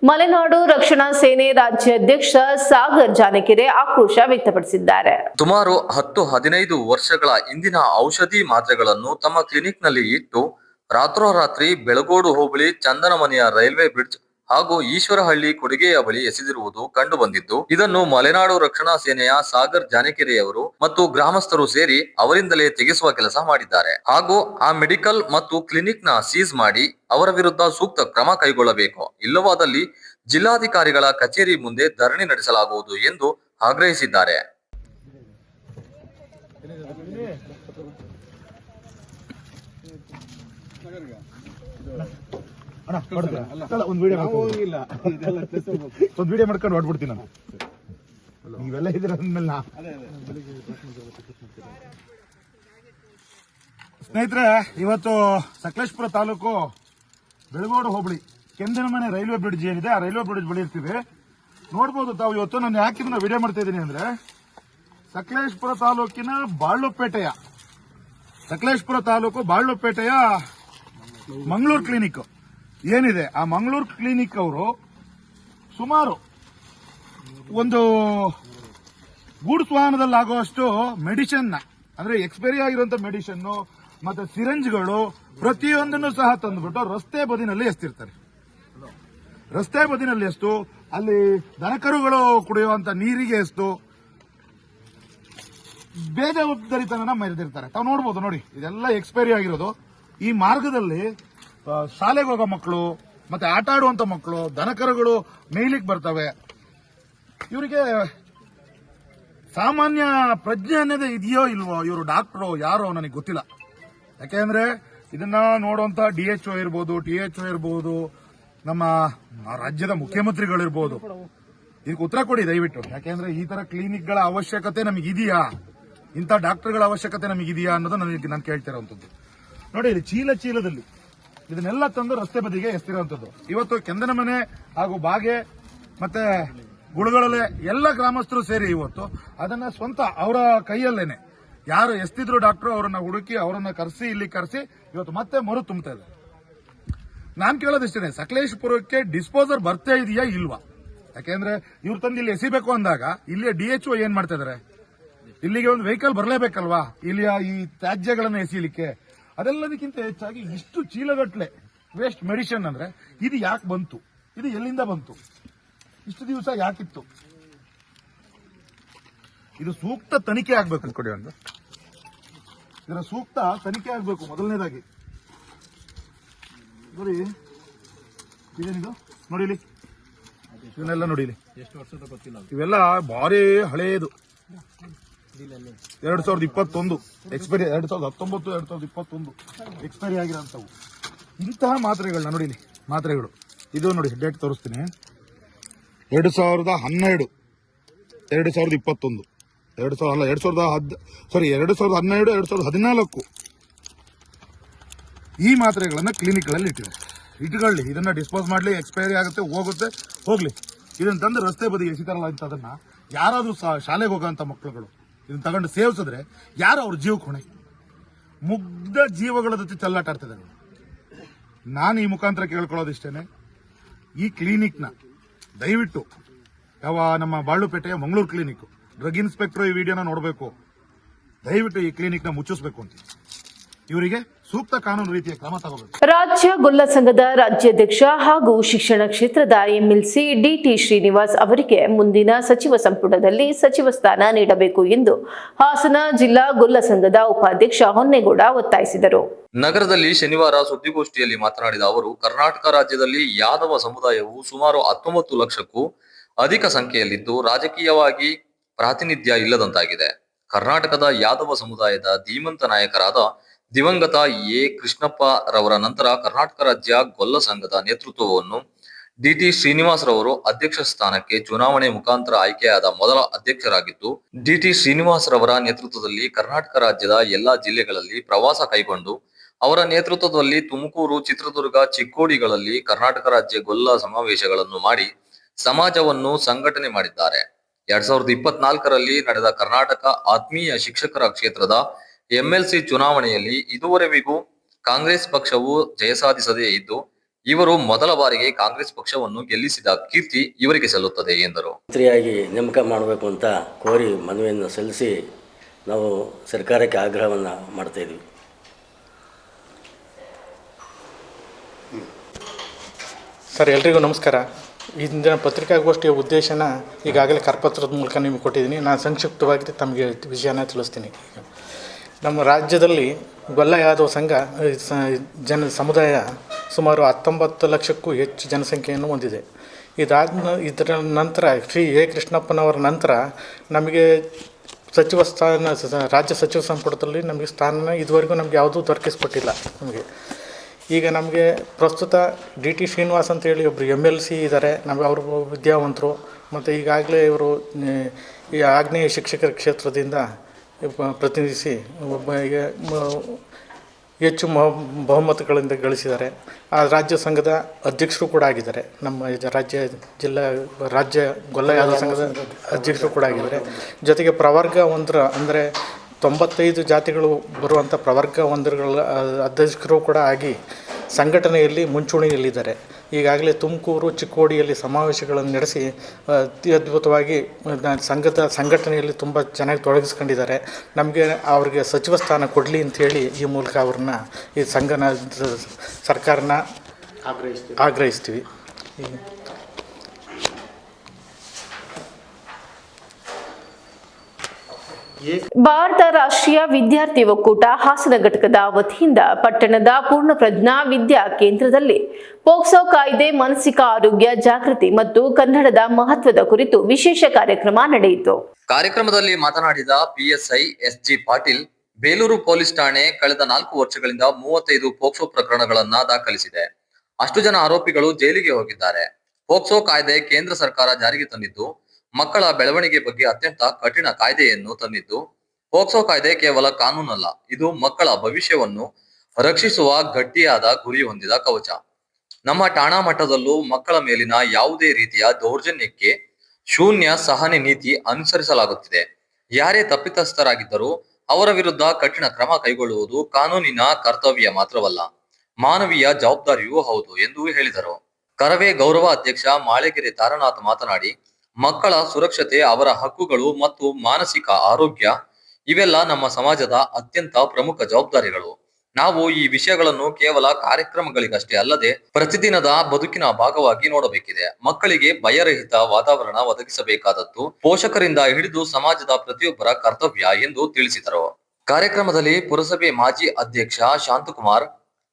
ಮಲೆನಾಡು ರಕ್ಷಣಾ ಸೇನೆ ರಾಜ್ಯಾಧ್ಯಕ್ಷ ಸಾಗರ್ ಜಾನಕೆರೆ ಆಕ್ರೋಶ ವ್ಯಕ್ತಪಡಿಸಿದ್ದಾರೆ. ಸುಮಾರು 10-15 ವರ್ಷಗಳ ಹಿಂದಿನ ಔಷಧಿ ಮಾತ್ರೆಗಳನ್ನು ತಮ್ಮ ಕ್ಲಿನಿಕ್ನಲ್ಲಿ ಇಟ್ಟು ರಾತ್ರೋರಾತ್ರಿ ಬೆಳಗೋಡು ಹೋಬಳಿ ಚಂದನಮನೆಯ ರೈಲ್ವೆ ಬ್ರಿಡ್ಜ್ ಹಾಗೂ ಈಶ್ವರಹಳ್ಳಿ ಕೊಡುಗೆಯ ಬಳಿ ಎಸೆದಿರುವುದು ಕಂಡು ಬಂದಿದ್ದು, ಇದನ್ನು ಮಲೆನಾಡು ರಕ್ಷಣಾ ಸೇನೆಯ ಸಾಗರ್ ಜಾನಕೆರೆಯವರು ಮತ್ತು ಗ್ರಾಮಸ್ಥರು ಸೇರಿ ಅವರಿಂದಲೇ ತೆಗೆಸುವ ಕೆಲಸ ಮಾಡಿದ್ದಾರೆ. ಹಾಗೂ ಆ ಮೆಡಿಕಲ್ ಮತ್ತು ಕ್ಲಿನಿಕ್ ನ ಸೀಸ್ ಮಾಡಿ ಅವರ ವಿರುದ್ಧ ಸೂಕ್ತ ಕ್ರಮ ಕೈಗೊಳ್ಳಬೇಕು. ಇಲ್ಲವಾದಲ್ಲಿ ಜಿಲ್ಲಾಧಿಕಾರಿಗಳ ಕಚೇರಿ ಮುಂದೆ ಧರಣಿ ನಡೆಸಲಾಗುವುದು ಎಂದು ಆಗ್ರಹಿಸಿದ್ದಾರೆ. ಒಂದು ವಿಡಿಯೋ ಮಾಡ್ಕೊಂಡು ಹೊಡ್ಬಿಡ್ತೀನಿ ನಾನು. ನೀವೆಲ್ಲ ಇದ್ದೀರ ಅಂದ್ಮೇಲೆ ಸ್ನೇಹಿತರೆ, ಇವತ್ತು ಸಕಲೇಶಪುರ ತಾಲೂಕು ಬೆಳಗೋಡು ಹೋಬಳಿ ಕೆಂದನಮನೆ ರೈಲ್ವೆ ಬ್ರಿಡ್ಜ್ ಏನಿದೆ, ಆ ರೈಲ್ವೆ ಬ್ರಿಡ್ಜ್ ಬಳಿ ಇರ್ತೀವಿ. ನೋಡ್ಬೋದು ತಾವು. ಇವತ್ತು ನಾನು ಯಾಕೆ ಇದನ್ನ ವಿಡಿಯೋ ಮಾಡ್ತಾ ಇದ್ದೀನಿ ಅಂದ್ರೆ, ಸಕಲೇಶಪುರ ತಾಲೂಕಿನ ಸಕಲೇಶಪುರ ತಾಲೂಕು ಬಾಳ್ಲುಪೇಟೆಯ ಮಂಗಳೂರು ಕ್ಲಿನಿಕ್ ಏನಿದೆ, ಆ ಮಂಗಳೂರು ಕ್ಲಿನಿಕ್ ಅವರು ಸುಮಾರು ಒಂದು ಗೂಡ್ಸ್ ವಾಹನದಲ್ಲಾಗುವಷ್ಟು ಮೆಡಿಸಿನ್, ಅಂದ್ರೆ ಎಕ್ಸ್ಪೈರಿ ಆಗಿರುವಂತ ಮೆಡಿಸಿನ್ ಮತ್ತೆ ಸಿರಂಜ್ಗಳು ಪ್ರತಿಯೊಂದನ್ನು ಸಹ ತಂದುಬಿಟ್ಟು ರಸ್ತೆ ಬದಿನಲ್ಲಿ ಎಸ್ತಿರ್ತಾರೆ. ರಸ್ತೆ ಬದಿನಲ್ಲಿ ಎಷ್ಟು, ಅಲ್ಲಿ ದನಕರುಗಳು ಕುಡಿಯುವಂತ ನೀರಿಗೆ ಎಷ್ಟು ಬೇಜವಾಬ್ದಾರಿತನ ಮೆರೆದಿರ್ತಾರೆ. ತಾವು ನೋಡ್ಬೋದು ನೋಡಿ, ಇದೆಲ್ಲ ಎಕ್ಸ್ಪೈರಿ ಆಗಿರೋದು. ಈ ಮಾರ್ಗದಲ್ಲಿ ಶಾಲೆಗೆ ಹೋಗೋ ಮಕ್ಕಳು ಮತ್ತೆ ಆಟ ಆಡುವಂತ ಮಕ್ಕಳು, ದನಕರುಗಳು ಮೇಯ್ಲಿಕ್ಕೆ ಬರ್ತವೆ. ಇವರಿಗೆ ಸಾಮಾನ್ಯ ಪ್ರಜ್ಞೆ ಅನ್ನೋದೇ ಇದೆಯೋ ಇಲ್ವೋ, ಇವರು ಡಾಕ್ಟ್ರು ಯಾರೋ ನನಗೆ ಗೊತ್ತಿಲ್ಲ. ಯಾಕೆಂದ್ರೆ ಇದನ್ನ ನೋಡುವಂತ DHO ಇರ್ಬೋದು, THO ಇರ್ಬೋದು, ನಮ್ಮ ರಾಜ್ಯದ ಮುಖ್ಯಮಂತ್ರಿಗಳಿರ್ಬೋದು, ಇದಕ್ಕೆ ಉತ್ತರ ಕೊಡಿ ದಯವಿಟ್ಟು. ಯಾಕೆಂದ್ರೆ ಈ ತರ ಕ್ಲಿನಿಕ್ಗಳ ಅವಶ್ಯಕತೆ ನಮಗಿದೆಯಾ, ಇಂಥ ಡಾಕ್ಟರ್ಗಳ ಅವಶ್ಯಕತೆ ನಮಗಿದೆಯಾ ಅನ್ನೋದು ನಾನು ಕೇಳ್ತಿರೋಂಥದ್ದು. ನೋಡಿ, ಇಲ್ಲಿ ಚೀಲದಲ್ಲಿ ಇದನ್ನೆಲ್ಲ ತಂದು ರಸ್ತೆ ಬದಿಗೆ ಎಸ್ತಿರುವಂತದ್ದು. ಇವತ್ತು ಕೆಂದನಮನೆ ಹಾಗೂ ಬಾಗೆ ಮತ್ತೆ ಗುಳಗಳಲ್ಲೇ ಎಲ್ಲ ಗ್ರಾಮಸ್ಥರು ಸೇರಿ ಇವತ್ತು ಅದನ್ನ ಸ್ವಂತ ಅವರ ಕೈಯಲ್ಲೇನೆ ಯಾರು ಎಸ್ತಿದ್ರು ಡಾಕ್ಟರ್ ಅವರನ್ನ ಹುಡುಕಿ ಅವರನ್ನ ಇಲ್ಲಿ ಕರೆಸಿ ಇವತ್ತು ಮತ್ತೆ ಮರು ತುಂಬ್ತಾ ಇದ್ದಾರೆ. ನಾನ್ ಕೇಳೋದಿಷ್ಟೇ, ಸಕಲೇಶಪುರಕ್ಕೆ ಡಿಸ್ಪೋಸರ್ ಬರ್ತಾ ಇದೆಯಾ ಇಲ್ವಾ? ಯಾಕೆಂದ್ರೆ ಇವ್ರು ತಂದು ಇಲ್ಲಿ ಎಸಿಬೇಕು ಅಂದಾಗ ಇಲ್ಲಿಯ DHO ಏನ್ ಮಾಡ್ತಾ ಇದಾರೆ, ಇಲ್ಲಿಗೆ ಒಂದು ವೆಹಿಕಲ್ ಬರಲೇಬೇಕಲ್ವಾ ಇಲ್ಲಿಯ ಈ ತ್ಯಾಜ್ಯಗಳನ್ನು ಎಸಿಲಿಕ್ಕೆ. ಅದೆಲ್ಲದಕ್ಕಿಂತ ಹೆಚ್ಚಾಗಿ ಇಷ್ಟು ಚೀಲಗಟ್ಲೆ ವೇಸ್ಟ್ ಮೆಡಿಸಿನ್ ಅಂದ್ರೆ ಇದು ಯಾಕೆ ಬಂತು, ಇದು ಎಲ್ಲಿಂದ ಬಂತು, ಇಷ್ಟು ದಿವಸ ಯಾಕಿತ್ತು? ಇದು ಸೂಕ್ತ ತನಿಖೆ ಆಗ್ಬೇಕು. ಕೊಡಿ ಒಂದು, ಇದರ ಸೂಕ್ತ ತನಿಖೆ ಆಗ್ಬೇಕು. ಮೊದಲನೇದಾಗಿ ನೋಡಿ, ಇದೇನಿದು ನೋಡಿಲಿ, ಇವನ್ನೆಲ್ಲ ನೋಡಿಲಿ, ಎಷ್ಟು ವರ್ಷದ ಗೊತ್ತಿಲ್ಲ, ಇವೆಲ್ಲ ಭಾರಿ ಹಳೆಯದು. 2021 ಎಕ್ಸ್ಪೈರಿ, 2019, 2021 ಎಕ್ಸ್ಪೈರಿ ಆಗಿರೋಂಥವು ಇಂತಹ ಮಾತ್ರೆಗಳನ್ನ ನೋಡಿಲಿ. ಮಾತ್ರೆಗಳು ಇದು ನೋಡಿ, ಡೇಟ್ ತೋರಿಸ್ತೀನಿ. 2012, 2021, 2012, 2014 ಈ ಮಾತ್ರೆಗಳನ್ನ ಕ್ಲಿನಿಕ್ಗಳಲ್ಲಿ ಇಟ್ಕೊಳ್ಳಿ. ಇದನ್ನ ಡಿಸ್ಪೋಸ್ ಮಾಡ್ಲಿ, ಎಕ್ಸ್ಪೈರಿ ಆಗುತ್ತೆ, ಹೋಗ್ಲಿ. ಇದನ್ನ ತಂದು ರಸ್ತೆ ಬದಿ ಎಸಿತಾರಲ್ಲ ಇಂಥದನ್ನ, ಯಾರಾದ್ರೂ ಶಾಲೆಗೆ ಹೋಗೋಂಥ ಮಕ್ಕಳುಗಳು ಇದನ್ನ ತಗೊಂಡು ಸೇವಿಸಿದ್ರೆ ಯಾರು ಅವ್ರ ಜೀವಕ್ಕೆ ಹೊಣೆ? ಮುಗ್ಧ ಜೀವಗಳ ಜೊತೆ ಚೆಲ್ಲಾಟ ಆಡ್ತಿದ್ದಾರೆ. ನಾನು ಈ ಮುಖಾಂತರ ಕೇಳ್ಕೊಳ್ಳೋದಿಷ್ಟೇನೆ, ಈ ಕ್ಲಿನಿಕ್ನ ದಯವಿಟ್ಟು ನಮ್ಮ ಬಾಳುಪೇಟೆಯ ಮಂಗಳೂರು ಕ್ಲಿನಿಕ್ ಡ್ರಗ್ ಇನ್ಸ್ಪೆಕ್ಟರ್ ಈ ವಿಡಿಯೋನ ನೋಡಬೇಕು. ದಯವಿಟ್ಟು ಈ ಕ್ಲಿನಿಕ್ನ ಮುಚ್ಚಿಸಬೇಕು ಅಂತ, ಇವರಿಗೆ ಸೂಕ್ತ ಕಾನೂನು ರೀತಿಯ ಕ್ರಮ ತಗೋಬೇಕು. ರಾಜ್ಯ ಗೊಲ್ಲ ಸಂಘದ ರಾಜ್ಯಾಧ್ಯಕ್ಷ ಹಾಗೂ ಶಿಕ್ಷಣ ಕ್ಷೇತ್ರದ MLC DT ಶ್ರೀನಿವಾಸ್ ಅವರಿಗೆ ಮುಂದಿನ ಸಚಿವ ಸಂಪುಟದಲ್ಲಿ ಸಚಿವ ಸ್ಥಾನ ನೀಡಬೇಕು ಎಂದು ಹಾಸನ ಜಿಲ್ಲಾ ಗೊಲ್ಲ ಸಂಘದ ಉಪಾಧ್ಯಕ್ಷ ಹೊನ್ನೇಗೌಡ ಒತ್ತಾಯಿಸಿದರು. ನಗರದಲ್ಲಿ ಶನಿವಾರ ಸುದ್ದಿಗೋಷ್ಠಿಯಲ್ಲಿ ಮಾತನಾಡಿದ ಅವರು, ಕರ್ನಾಟಕ ರಾಜ್ಯದಲ್ಲಿ ಯಾದವ ಸಮುದಾಯವು ಸುಮಾರು 19 ಲಕ್ಷಕ್ಕೂ ಅಧಿಕ ಸಂಖ್ಯೆಯಲ್ಲಿದ್ದು ರಾಜಕೀಯವಾಗಿ ಪ್ರಾತಿನಿಧ್ಯ ಇಲ್ಲದಂತಾಗಿದೆ. ಕರ್ನಾಟಕದ ಯಾದವ ಸಮುದಾಯದ ಧೀಮಂತ ನಾಯಕರಾದ ದಿವಂಗತ ಎ ಕೃಷ್ಣಪ್ಪ ರವರ ನಂತರ ಕರ್ನಾಟಕ ರಾಜ್ಯ ಗೊಲ್ಲ ಸಂಘದ ನೇತೃತ್ವವನ್ನು ಡಿಟಿ ಶ್ರೀನಿವಾಸ್ ರವರು ಅಧ್ಯಕ್ಷ ಸ್ಥಾನಕ್ಕೆ ಚುನಾವಣೆ ಮುಖಾಂತರ ಆಯ್ಕೆಯಾದ ಮೊದಲ ಅಧ್ಯಕ್ಷರಾಗಿದ್ದು, ಡಿಟಿ ಶ್ರೀನಿವಾಸ್ ರವರ ನೇತೃತ್ವದಲ್ಲಿ ಕರ್ನಾಟಕ ರಾಜ್ಯದ ಎಲ್ಲಾ ಜಿಲ್ಲೆಗಳಲ್ಲಿ ಪ್ರವಾಸ ಕೈಗೊಂಡು ಅವರ ನೇತೃತ್ವದಲ್ಲಿ ತುಮಕೂರು, ಚಿತ್ರದುರ್ಗ, ಚಿಕ್ಕೋಡಿಗಳಲ್ಲಿ ಕರ್ನಾಟಕ ರಾಜ್ಯ ಗೊಲ್ಲ ಸಮಾವೇಶಗಳನ್ನು ಮಾಡಿ ಸಮಾಜವನ್ನು ಸಂಘಟನೆ ಮಾಡಿದ್ದಾರೆ. 2024ರಲ್ಲಿ ನಡೆದ ಕರ್ನಾಟಕ ಆತ್ಮೀಯ ಶಿಕ್ಷಕರ ಕ್ಷೇತ್ರದ ಎಂಎಲ್ಸಿ ಚುನಾವಣೆಯಲ್ಲಿ ಇದುವರೆವಿಗೂ ಕಾಂಗ್ರೆಸ್ ಪಕ್ಷವು ಜಯ ಸಾಧಿಸದೇ ಇದ್ದು, ಇವರು ಮೊದಲ ಬಾರಿಗೆ ಕಾಂಗ್ರೆಸ್ ಪಕ್ಷವನ್ನು ಗೆಲ್ಲಿಸಿದ ಕೀರ್ತಿ ಇವರಿಗೆ ಸಲ್ಲುತ್ತದೆ ಎಂದರು. ಮಂತ್ರಿಯಾಗಿ ನೇಮಕ ಮಾಡಬೇಕು ಅಂತ ಕೋರಿ ಮನವಿಯನ್ನು ಸಲ್ಲಿಸಿ ನಾವು ಸರ್ಕಾರಕ್ಕೆ ಆಗ್ರಹವನ್ನು ಮಾಡ್ತಾ ಇದ್ವಿ. ಸರ್, ಎಲ್ರಿಗೂ ನಮಸ್ಕಾರ. ಇಂದಿನ ಪತ್ರಿಕಾಗೋಷ್ಠಿಯ ಉದ್ದೇಶನ ಈಗಾಗಲೇ ಕರಪತ್ರದ ಮೂಲಕ ನಿಮಗೆ ಕೊಟ್ಟಿದ್ದೀನಿ. ನಾನು ಸಂಕ್ಷಿಪ್ತವಾಗಿ ತಮಗೆ ವಿಷಯನ ತಿಳಿಸ್ತೀನಿ. ನಮ್ಮ ರಾಜ್ಯದಲ್ಲಿ ಗೊಲ್ಲ ಯಾದವ ಸಂಘ ಸಮುದಾಯ ಸುಮಾರು 19 ಲಕ್ಷಕ್ಕೂ ಹೆಚ್ಚು ಜನಸಂಖ್ಯೆಯನ್ನು ಹೊಂದಿದೆ. ಇದರ ನಂತರ ಶ್ರೀ ಎ ಕೃಷ್ಣಪ್ಪನವರ ನಂತರ ನಮಗೆ ಸಚಿವ ಸ್ಥಾನ, ರಾಜ್ಯ ಸಚಿವ ಸಂಪುಟದಲ್ಲಿ ನಮಗೆ ಸ್ಥಾನ ಇದುವರೆಗೂ ನಮಗೆ ಯಾವುದೂ ದೊರಕಿಸ್ಕೊಟ್ಟಿಲ್ಲ. ಈಗ ನಮಗೆ ಪ್ರಸ್ತುತ ಡಿ ಟಿ ಶ್ರೀನಿವಾಸ್ ಅಂತೇಳಿ ಒಬ್ಬರು MLC ಇದ್ದಾರೆ. ಅವರು ವಿದ್ಯಾವಂತರು ಮತ್ತು ಈಗಾಗಲೇ ಇವರು ಈ ಆಗ್ನೇಯ ಶಿಕ್ಷಕರ ಕ್ಷೇತ್ರದಿಂದ ಪ್ರತಿನಿಧಿಸಿ ಹೆಚ್ಚು ಬಹುಮತಗಳಿಂದ ಗಳಿಸಿದ್ದಾರೆ. ಆ ರಾಜ್ಯ ಸಂಘದ ಅಧ್ಯಕ್ಷರು ಕೂಡ ಆಗಿದ್ದಾರೆ. ನಮ್ಮ ರಾಜ್ಯ ಗೊಲ್ಲ ಯಾದವ ಸಂಘದ ಅಧ್ಯಕ್ಷರು ಕೂಡ ಆಗಿದ್ದಾರೆ. ಜೊತೆಗೆ ಪ್ರವರ್ಗ 1 ಅಂದರೆ 95 ಜಾತಿಗಳು ಬರುವಂಥ ಪ್ರವರ್ಗ 1ಗಳ ಅಧ್ಯಕ್ಷರು ಕೂಡ ಆಗಿ ಸಂಘಟನೆಯಲ್ಲಿ ಮುಂಚೂಣಿಯಲ್ಲಿದ್ದಾರೆ. ಈಗಾಗಲೇ ತುಮಕೂರು, ಚಿಕ್ಕೋಡಿಯಲ್ಲಿ ಸಮಾವೇಶಗಳನ್ನು ನಡೆಸಿ ಅತಿ ಅದ್ಭುತವಾಗಿ ಸಂಘಟನೆಯಲ್ಲಿ ತುಂಬ ಚೆನ್ನಾಗಿ ತೊಡಗಿಸ್ಕೊಂಡಿದ್ದಾರೆ. ನಮಗೆ ಅವ್ರಿಗೆ ಸಚಿವ ಸ್ಥಾನ ಕೊಡಲಿ ಅಂಥೇಳಿ ಈ ಮೂಲಕ ಅವ್ರನ್ನ ಈ ಸರ್ಕಾರನ ಆಗ್ರಹಿಸ್ತೀವಿ. ಭಾರತ ರಾಷ್ಟ್ರೀಯ ವಿದ್ಯಾರ್ಥಿ ಒಕ್ಕೂಟ ಹಾಸನ ಘಟಕದ ವತಿಯಿಂದ ಪಟ್ಟಣದ ಪೂರ್ಣ ಪ್ರಜ್ಞಾ ವಿದ್ಯಾ ಕೇಂದ್ರದಲ್ಲಿ ಪೋಕ್ಸೋ ಕಾಯ್ದೆ, ಮಾನಸಿಕ ಆರೋಗ್ಯ ಜಾಗೃತಿ ಮತ್ತು ಕನ್ನಡದ ಮಹತ್ವದ ಕುರಿತು ವಿಶೇಷ ಕಾರ್ಯಕ್ರಮ ನಡೆಯಿತು. ಕಾರ್ಯಕ್ರಮದಲ್ಲಿ ಮಾತನಾಡಿದ PSI SG Patil, Belur police ಠಾಣೆ ಕಳೆದ 4 ವರ್ಷಗಳಿಂದ 35 ಪೋಕ್ಸೋ ಪ್ರಕರಣಗಳನ್ನ ದಾಖಲಿಸಿದೆ. ಅಷ್ಟು ಜನ ಆರೋಪಿಗಳು ಜೈಲಿಗೆ ಹೋಗಿದ್ದಾರೆ. ಪೋಕ್ಸೋ ಕಾಯ್ದೆ ಕೇಂದ್ರ ಸರ್ಕಾರ ಜಾರಿಗೆ ತಂದಿದ್ದು ಮಕ್ಕಳ ಬೆಳವಣಿಗೆ ಬಗ್ಗೆ ಅತ್ಯಂತ ಕಠಿಣ ಕಾಯ್ದೆಯನ್ನು ತಂದಿದ್ದು, ಪೋಕ್ಸೋ ಕಾಯ್ದೆ ಕೇವಲ ಕಾನೂನಲ್ಲ, ಇದು ಮಕ್ಕಳ ಭವಿಷ್ಯವನ್ನು ರಕ್ಷಿಸುವ ಗಟ್ಟಿಯಾದ ಗುರಿ ಹೊಂದಿದ ಕವಚ. ನಮ್ಮ ಠಾಣಾ ಮಟ್ಟದಲ್ಲೂ ಮಕ್ಕಳ ಮೇಲಿನ ಯಾವುದೇ ರೀತಿಯ ದೌರ್ಜನ್ಯಕ್ಕೆ ಶೂನ್ಯ ಸಹನೆ ನೀತಿ ಅನುಸರಿಸಲಾಗುತ್ತಿದೆ. ಯಾರೇ ತಪ್ಪಿತಸ್ಥರಾಗಿದ್ದರೂ ಅವರ ವಿರುದ್ಧ ಕಠಿಣ ಕ್ರಮ ಕೈಗೊಳ್ಳುವುದು ಕಾನೂನಿನ ಕರ್ತವ್ಯ ಮಾತ್ರವಲ್ಲ, ಮಾನವೀಯ ಜವಾಬ್ದಾರಿಯೂ ಹೌದು ಎಂದು ಹೇಳಿದರು. ಕರವೇ ಗೌರವ ಅಧ್ಯಕ್ಷ ಮಾಳೆಗೆರೆ ತಾರನಾಥ್ ಮಾತನಾಡಿ, ಮಕ್ಕಳ ಸುರಕ್ಷತೆ, ಅವರ ಹಕ್ಕುಗಳು ಮತ್ತು ಮಾನಸಿಕ ಆರೋಗ್ಯ ಇವೆಲ್ಲ ನಮ್ಮ ಸಮಾಜದ ಅತ್ಯಂತ ಪ್ರಮುಖ ಜವಾಬ್ದಾರಿಗಳು. ನಾವು ಈ ವಿಷಯಗಳನ್ನು ಕೇವಲ ಕಾರ್ಯಕ್ರಮಗಳಿಗಷ್ಟೇ ಅಲ್ಲದೆ ಪ್ರತಿದಿನದ ಬದುಕಿನ ಭಾಗವಾಗಿ ನೋಡಬೇಕಿದೆ. ಮಕ್ಕಳಿಗೆ ಭಯರಹಿತ ವಾತಾವರಣ ಒದಗಿಸಬೇಕಾದದ್ದು ಪೋಷಕರಿಂದ ಹಿಡಿದು ಸಮಾಜದ ಪ್ರತಿಯೊಬ್ಬರ ಕರ್ತವ್ಯ ಎಂದು ತಿಳಿಸಿದರು. ಕಾರ್ಯಕ್ರಮದಲ್ಲಿ ಪುರಸಭೆ ಮಾಜಿ ಅಧ್ಯಕ್ಷ ಶಾಂತಕುಮಾರ್,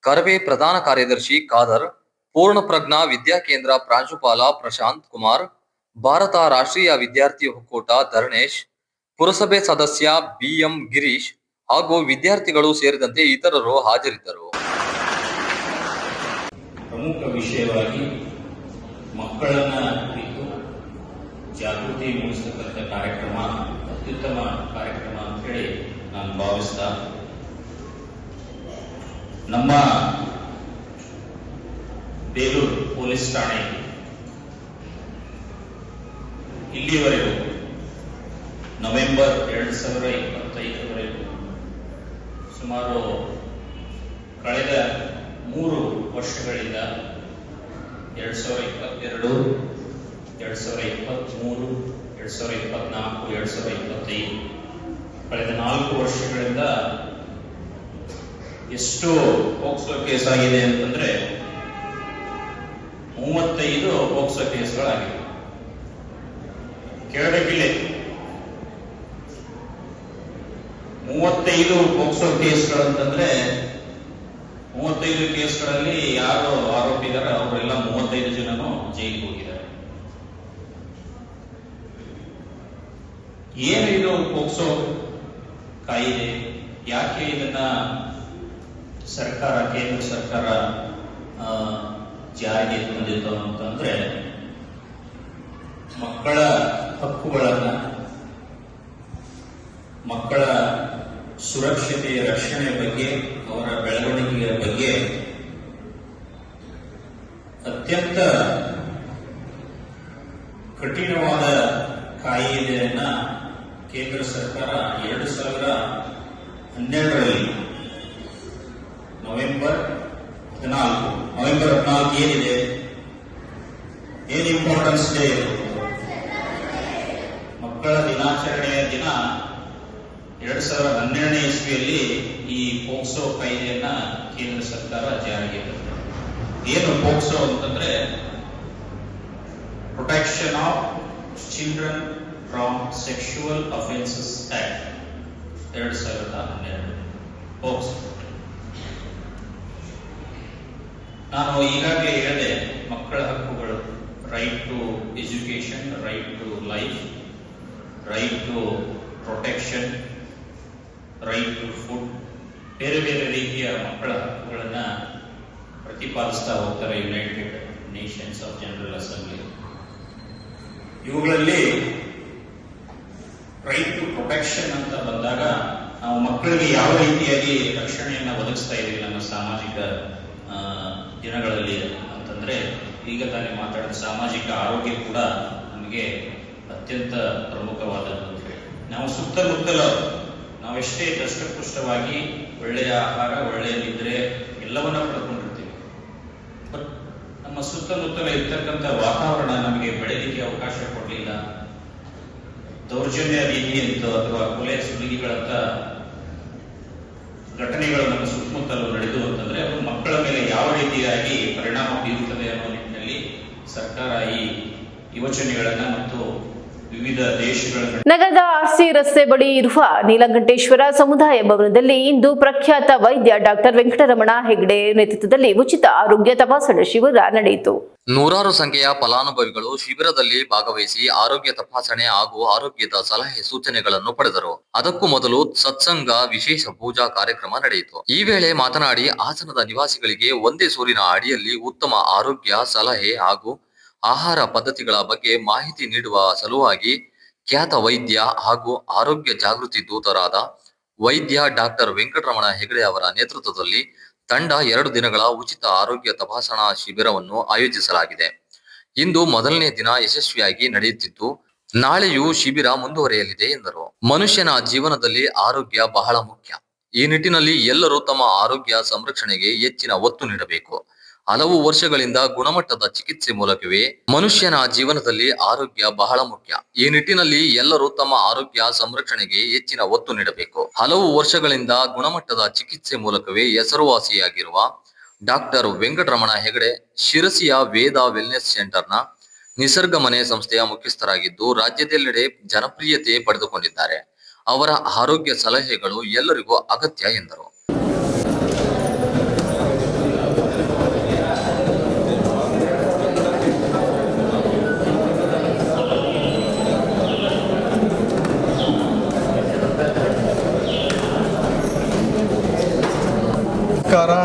ಕರವೇ ಪ್ರಧಾನ ಕಾರ್ಯದರ್ಶಿ ಖಾದರ್, ಪೂರ್ಣ ಪ್ರಜ್ಞಾ ವಿದ್ಯಾಕೇಂದ್ರ ಪ್ರಾಂಶುಪಾಲ ಪ್ರಶಾಂತ್ ಕುಮಾರ್, ಭಾರತ ರಾಷ್ಟ್ರೀಯ ವಿದ್ಯಾರ್ಥಿ ಒಕ್ಕೂಟ ಧರಣೇಶ್, ಪುರಸಭೆ ಸದಸ್ಯ BM ಗಿರೀಶ್ ಹಾಗೂ ವಿದ್ಯಾರ್ಥಿಗಳು ಸೇರಿದಂತೆ ಇತರರು ಹಾಜರಿದ್ದರು. ಪ್ರಮುಖ ವಿಷಯವಾಗಿ ಮಕ್ಕಳನ್ನ ಕುರಿತು ಜಾಗೃತಿ ಮೂಡಿಸತಕ್ಕಂಥ ಕಾರ್ಯಕ್ರಮ ಅತ್ಯುತ್ತಮ ಕಾರ್ಯಕ್ರಮ ಅಂತ ಹೇಳಿ ನಾನು ಭಾವಿಸ್ತಾ, ನಮ್ಮ ಬೇಲೂರು ಪೊಲೀಸ್ ಠಾಣೆ ಇಲ್ಲಿವರೆಗೂ ನವೆಂಬರ್ 2025ವರೆಗೂ ಸುಮಾರು ಕಳೆದ 3 ವರ್ಷಗಳಿಂದ 2022, 2023, 2024, 2025 ಕಳೆದ 4 ವರ್ಷಗಳಿಂದ ಎಷ್ಟು ಪೋಕ್ಸೋ ಕೇಸ್ ಆಗಿದೆ ಅಂತಂದ್ರೆ 35 ಪೋಕ್ಸೋ ಕೇಸ್ಗಳಾಗಿವೆ. ಕೇಳಬೇಕಿಲ್ಲ, 35 ಪೋಕ್ಸೋ ಕೇಸ್ಗಳಂತಂದ್ರೆ 35 ಕೇಸ್ಗಳಲ್ಲಿ ಯಾರು ಆರೋಪಿದಾರೆ ಅವರೆಲ್ಲ 35 ಜನನು ಜೈಲಿಗೆ ಹೋಗಿದ್ದಾರೆ. ಏನು ಇದು ಪೋಕ್ಸೋ ಕಾಯಿದೆ, ಯಾಕೆ ಇದನ್ನ ಕೇಂದ್ರ ಸರ್ಕಾರ ಜಾರಿಗೆ ತಂದಿದ್ದು ಅಂತಂದ್ರೆ ಮಕ್ಕಳ ಹಕ್ಕುಗಳನ್ನ, ಮಕ್ಕಳ ಸುರಕ್ಷತೆಯ ರಕ್ಷಣೆ ಬಗ್ಗೆ, ಅವರ ಬೆಳವಣಿಗೆಯ ಬಗ್ಗೆ ಅತ್ಯಂತ ಕಠಿಣವಾದ ಕಾಯಿದೆಯನ್ನ ಕೇಂದ್ರ ಸರ್ಕಾರ 2012ರಲ್ಲಿ ನವೆಂಬರ್ 14 ಏನಿದೆ, ಏನು ಇಂಪಾರ್ಟೆನ್ಸ್ ಡೇ ಇದು, ಮಕ್ಕಳ ದಿನಾಚರಣೆಯ ದಿನ 2012ನೇ ಇಸ್ವಿಯಲ್ಲಿ ಈ ಪೋಕ್ಸೋ ಕಾಯ್ದೆಯನ್ನ ಕೇಂದ್ರ ಸರ್ಕಾರ ಜಾರಿಗೆ ತಂದಿದೆ. ಏನು ಪೋಕ್ಸೋ ಅಂತಂದ್ರೆ protection of children from sexual offences act 2012 POCSO. ನಾನು ಈಗಾಗಲೇ ಹೇಳಿದೆ, ಮಕ್ಕಳ ಹಕ್ಕುಗಳು, right to education, right to life, right to protection, right to food, ಬೇರೆ ಬೇರೆ ರೀತಿಯ ಮಕ್ಕಳ ಹಕ್ಕುಗಳನ್ನ ಪ್ರತಿಪಾದಿಸ್ತಾ ಹೋಗ್ತಾರೆ United Nations of general assembly. ಇವುಗಳಲ್ಲಿ ರೈಟ್ ಟು ಪ್ರೊಟೆಕ್ಷನ್ ಅಂತ ಬಂದಾಗ ನಾವು ಮಕ್ಕಳಿಗೆ ಯಾವ ರೀತಿಯಾಗಿ ರಕ್ಷಣೆಯನ್ನು ಒದಗಿಸ್ತಾ ಇದ್ದೀವಿ ನಮ್ಮ ಸಾಮಾಜಿಕ ದಿನಗಳಲ್ಲಿ ಅಂತಂದ್ರೆ, ಈಗ ತಾನೇ ಮಾತಾಡಿದ ಸಾಮಾಜಿಕ ಆರೋಗ್ಯ ಕೂಡ ನಮಗೆ ಅತ್ಯಂತ ಪ್ರಮುಖವಾದದ್ದು ಅಂತ ಹೇಳಿ, ನಾವು ಸುತ್ತಮುತ್ತಲ ನಾವೆಷ್ಟೇ ದಷ್ಟಪುಷ್ಟವಾಗಿ ಒಳ್ಳೆಯ ಆಹಾರ, ಒಳ್ಳೆಯ ನಿದ್ರೆ ಎಲ್ಲವನ್ನ ಪಡ್ಕೊಂಡಿರ್ತೀವಿ, ಬಟ್ ನಮ್ಮ ಸುತ್ತಮುತ್ತಲ ಇರ್ತಕ್ಕಂಥ ವಾತಾವರಣ ನಮಗೆ ಬೆಳೆಯಲಿಕ್ಕೆ ಅವಕಾಶ ಕೊಡಲಿಲ್ಲ. ದೌರ್ಜನ್ಯ ರೀತಿಯಂತ ಅಥವಾ ಕೊಲೆ ಸುಲಿಗೆಗಳಂತ ಘಟನೆಗಳು ನಮ್ಮ ಸುತ್ತಮುತ್ತಲು ನಡೆದು ಅಂತಂದ್ರೆ ಅದು ಮಕ್ಕಳ ಮೇಲೆ ಯಾವ ರೀತಿಯಾಗಿ ಪರಿಣಾಮ ಬೀರುತ್ತದೆ ಅನ್ನೋ ನಿಟ್ಟಿನಲ್ಲಿ ಸರ್ಕಾರ ಈ ಯೋಚನೆಗಳನ್ನ ಮತ್ತು ವಿವಿಧ ದೇಶಗಳ ನಗರದ ಆರ್ಸಿ ರಸ್ತೆ ಬಳಿ ಇರುವ ನೀಲಕಂಠೇಶ್ವರ ಸಮುದಾಯ ಭವನದಲ್ಲಿ ಇಂದು ಪ್ರಖ್ಯಾತ ವೈದ್ಯ ಡಾಕ್ಟರ್ ವೆಂಕಟರಮಣ ಹೆಗ್ಡೆ ನೇತೃತ್ವದಲ್ಲಿ ಉಚಿತ ಆರೋಗ್ಯ ತಪಾಸಣಾ ಶಿಬಿರ ನಡೆಯಿತು. ನೂರಾರು ಸಂಖ್ಯೆಯ ಫಲಾನುಭವಿಗಳು ಶಿಬಿರದಲ್ಲಿ ಭಾಗವಹಿಸಿ ಆರೋಗ್ಯ ತಪಾಸಣೆ ಹಾಗೂ ಆರೋಗ್ಯದ ಸಲಹೆ ಸೂಚನೆಗಳನ್ನು ಪಡೆದರು. ಅದಕ್ಕೂ ಮೊದಲು ಸತ್ಸಂಗ ವಿಶೇಷ ಪೂಜಾ ಕಾರ್ಯಕ್ರಮ ನಡೆಯಿತು. ಈ ವೇಳೆ ಮಾತನಾಡಿ ಹಾಸನದ ನಿವಾಸಿಗಳಿಗೆ ಒಂದೇ ಸೂರಿನ ಅಡಿಯಲ್ಲಿ ಉತ್ತಮ ಆರೋಗ್ಯ ಸಲಹೆ ಹಾಗೂ ಆಹಾರ ಪದ್ಧತಿಗಳ ಬಗ್ಗೆ ಮಾಹಿತಿ ನೀಡುವ ಸಲುವಾಗಿ ಖ್ಯಾತ ವೈದ್ಯ ಹಾಗೂ ಆರೋಗ್ಯ ಜಾಗೃತಿ ದೂತರಾದ ವೈದ್ಯ ಡಾಕ್ಟರ್ ವೆಂಕಟರಮಣ ಹೆಗಡೆ ಅವರ ನೇತೃತ್ವದಲ್ಲಿ ತಂಡ 2 ದಿನಗಳ ಉಚಿತ ಆರೋಗ್ಯ ತಪಾಸಣಾ ಶಿಬಿರವನ್ನು ಆಯೋಜಿಸಲಾಗಿದೆ. ಇಂದು ಮೊದಲನೇ ದಿನ ಯಶಸ್ವಿಯಾಗಿ ನಡೆಯುತ್ತಿದ್ದು, ನಾಳೆಯೂ ಶಿಬಿರ ಮುಂದುವರಿಯಲಿದೆ ಎಂದರು. ಮನುಷ್ಯನ ಜೀವನದಲ್ಲಿ ಆರೋಗ್ಯ ಬಹಳ ಮುಖ್ಯ. ಈ ನಿಟ್ಟಿನಲ್ಲಿ ಎಲ್ಲರೂ ತಮ್ಮ ಆರೋಗ್ಯ ಸಂರಕ್ಷಣೆಗೆ ಹೆಚ್ಚಿನ ಒತ್ತು ನೀಡಬೇಕು. ಹಲವು ವರ್ಷಗಳಿಂದ ಗುಣಮಟ್ಟದ ಚಿಕಿತ್ಸೆ ಮೂಲಕವೇ ಮನುಷ್ಯನ ಜೀವನದಲ್ಲಿ ಆರೋಗ್ಯ ಬಹಳ ಮುಖ್ಯ. ಈ ನಿಟ್ಟಿನಲ್ಲಿ ಎಲ್ಲರೂ ತಮ್ಮ ಆರೋಗ್ಯ ಸಂರಕ್ಷಣೆಗೆ ಹೆಚ್ಚಿನ ಒತ್ತು ನೀಡಬೇಕು. ಹಲವು ವರ್ಷಗಳಿಂದ ಗುಣಮಟ್ಟದ ಚಿಕಿತ್ಸೆ ಮೂಲಕವೇ ಹೆಸರುವಾಸಿಯಾಗಿರುವ ಡಾಕ್ಟರ್ ವೆಂಕಟರಮಣ ಹೆಗಡೆ ಶಿರಸಿಯ ವೇದ ವೆಲ್ನೆಸ್ ಸೆಂಟರ್ನ ನಿಸರ್ಗ ಮನೆ ಸಂಸ್ಥೆಯ ಮುಖ್ಯಸ್ಥರಾಗಿದ್ದು, ರಾಜ್ಯದೆಲ್ಲೆಡೆ ಜನಪ್ರಿಯತೆ ಪಡೆದುಕೊಂಡಿದ್ದಾರೆ. ಅವರ ಆರೋಗ್ಯ ಸಲಹೆಗಳು ಎಲ್ಲರಿಗೂ ಅಗತ್ಯ ಎಂದರು.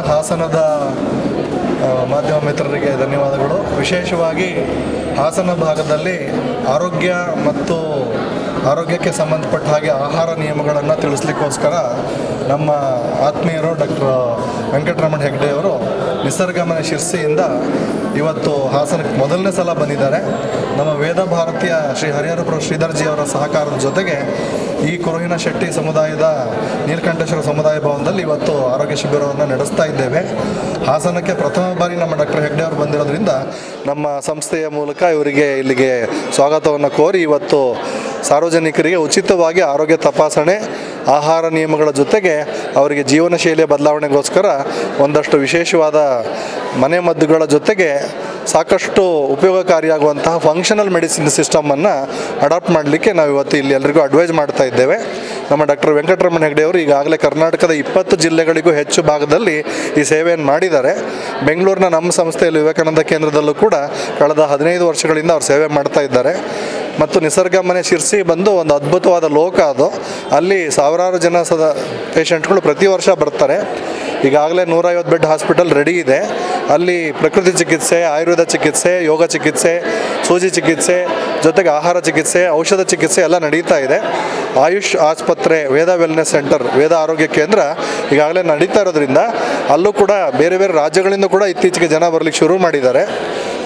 ಹಾಸನದ ಮಾಧ್ಯಮ ಮಿತ್ರರಿಗೆ ಧನ್ಯವಾದಗಳು. ವಿಶೇಷವಾಗಿ ಹಾಸನ ಭಾಗದಲ್ಲಿ ಆರೋಗ್ಯ ಮತ್ತು ಆರೋಗ್ಯಕ್ಕೆ ಸಂಬಂಧಪಟ್ಟ ಹಾಗೆ ಆಹಾರ ನಿಯಮಗಳನ್ನು ತಿಳಿಸ್ಲಿಕ್ಕೋಸ್ಕರ ನಮ್ಮ ಆತ್ಮೀಯರು ಡಾಕ್ಟರ್ ವೆಂಕಟರಮಣ ಹೆಗ್ಡೆ ಅವರು ನಿಸರ್ಗಮನೆ ಶಿರ್ಸಿಯಿಂದ ಇವತ್ತು ಹಾಸನಕ್ಕೆ ಮೊದಲನೇ ಸಲ ಬಂದಿದ್ದಾರೆ. ನಮ್ಮ ವೇದ ಭಾರತೀಯ ಶ್ರೀ ಹರಿಹರಪುರ ಶ್ರೀಧರ್ಜಿ ಅವರ ಸಹಕಾರದ ಜೊತೆಗೆ ಈ ಕುರುಹಿನ ಶೆಟ್ಟಿ ಸಮುದಾಯದ ನೀಲಕಂಠೇಶ್ವರ ಸಮುದಾಯ ಭವನದಲ್ಲಿ ಇವತ್ತು ಆರೋಗ್ಯ ಶಿಬಿರವನ್ನು ನಡೆಸ್ತಾ ಇದ್ದೇವೆ. ಹಾಸನಕ್ಕೆ ಪ್ರಥಮ ಬಾರಿ ನಮ್ಮ ಡಾಕ್ಟರ್ ಹೆಗ್ಡೆ ಅವರು ಬಂದಿರೋದ್ರಿಂದ ನಮ್ಮ ಸಂಸ್ಥೆಯ ಮೂಲಕ ಇವರಿಗೆ ಇಲ್ಲಿಗೆ ಸ್ವಾಗತವನ್ನು ಕೋರಿ ಇವತ್ತು ಸಾರ್ವಜನಿಕರಿಗೆ ಉಚಿತವಾಗಿ ಆರೋಗ್ಯ ತಪಾಸಣೆ, ಆಹಾರ ನಿಯಮಗಳ ಜೊತೆಗೆ ಅವರಿಗೆ ಜೀವನ ಶೈಲಿಯ ಬದಲಾವಣೆಗೋಸ್ಕರ ಒಂದಷ್ಟು ವಿಶೇಷವಾದ ಮನೆಮದ್ದುಗಳ ಜೊತೆಗೆ ಸಾಕಷ್ಟು ಉಪಯೋಗಕಾರಿಯಾಗುವಂತಹ ಫಂಕ್ಷನಲ್ ಮೆಡಿಸಿನ್ ಸಿಸ್ಟಮನ್ನು ಅಡಾಪ್ಟ್ ಮಾಡಲಿಕ್ಕೆ ನಾವು ಇವತ್ತು ಇಲ್ಲಿ ಎಲ್ಲರಿಗೂ ಅಡ್ವೈಸ್ ಮಾಡ್ತಾ ಇದ್ದೇವೆ. ನಮ್ಮ ಡಾಕ್ಟರ್ ವೆಂಕಟರಮಣ ಹೆಗ್ಡೆ ಅವರು ಈಗಾಗಲೇ ಕರ್ನಾಟಕದ 20 ಜಿಲ್ಲೆಗಳಿಗೂ ಹೆಚ್ಚು ಭಾಗದಲ್ಲಿ ಈ ಸೇವೆಯನ್ನು ಮಾಡಿದ್ದಾರೆ. ಬೆಂಗಳೂರಿನ ನಮ್ಮ ಸಂಸ್ಥೆಯಲ್ಲಿ ವಿವೇಕಾನಂದ ಕೇಂದ್ರದಲ್ಲೂ ಕೂಡ ಕಳೆದ 15 ವರ್ಷಗಳಿಂದ ಅವರು ಸೇವೆ ಮಾಡ್ತಾ ಇದ್ದಾರೆ. ಮತ್ತು ನಿಸರ್ಗ ಮನೆ ಶಿರ್ಸಿ ಬಂದು ಒಂದು ಅದ್ಭುತವಾದ ಲೋಕ ಅದು. ಅಲ್ಲಿ ಸಾವಿರಾರು ಜನ ಪೇಷಂಟ್ಗಳು ಪ್ರತಿ ವರ್ಷ ಬರ್ತಾರೆ. ಈಗಾಗಲೇ 150 ಬೆಡ್ ಹಾಸ್ಪಿಟಲ್ ರೆಡಿ ಇದೆ. ಅಲ್ಲಿ ಪ್ರಕೃತಿ ಚಿಕಿತ್ಸೆ, ಆಯುರ್ವೇದ ಚಿಕಿತ್ಸೆ, ಯೋಗ ಚಿಕಿತ್ಸೆ, ಸೂಜಿ ಚಿಕಿತ್ಸೆ, ಜೊತೆಗೆ ಆಹಾರ ಚಿಕಿತ್ಸೆ, ಔಷಧ ಚಿಕಿತ್ಸೆ ಎಲ್ಲ ನಡೀತಾ ಇದೆ. ಆಯುಷ್ ಆಸ್ಪತ್ರೆ, ವೇದ ವೆಲ್ನೆಸ್ ಸೆಂಟರ್, ವೇದ ಆರೋಗ್ಯ ಕೇಂದ್ರ ಈಗಾಗಲೇ ನಡೀತಾ ಇರೋದ್ರಿಂದ ಅಲ್ಲೂ ಕೂಡ ಬೇರೆ ಬೇರೆ ರಾಜ್ಯಗಳಿಂದ ಕೂಡ ಇತ್ತೀಚೆಗೆ ಜನ ಬರಲಿಕ್ಕೆ ಶುರು ಮಾಡಿದ್ದಾರೆ.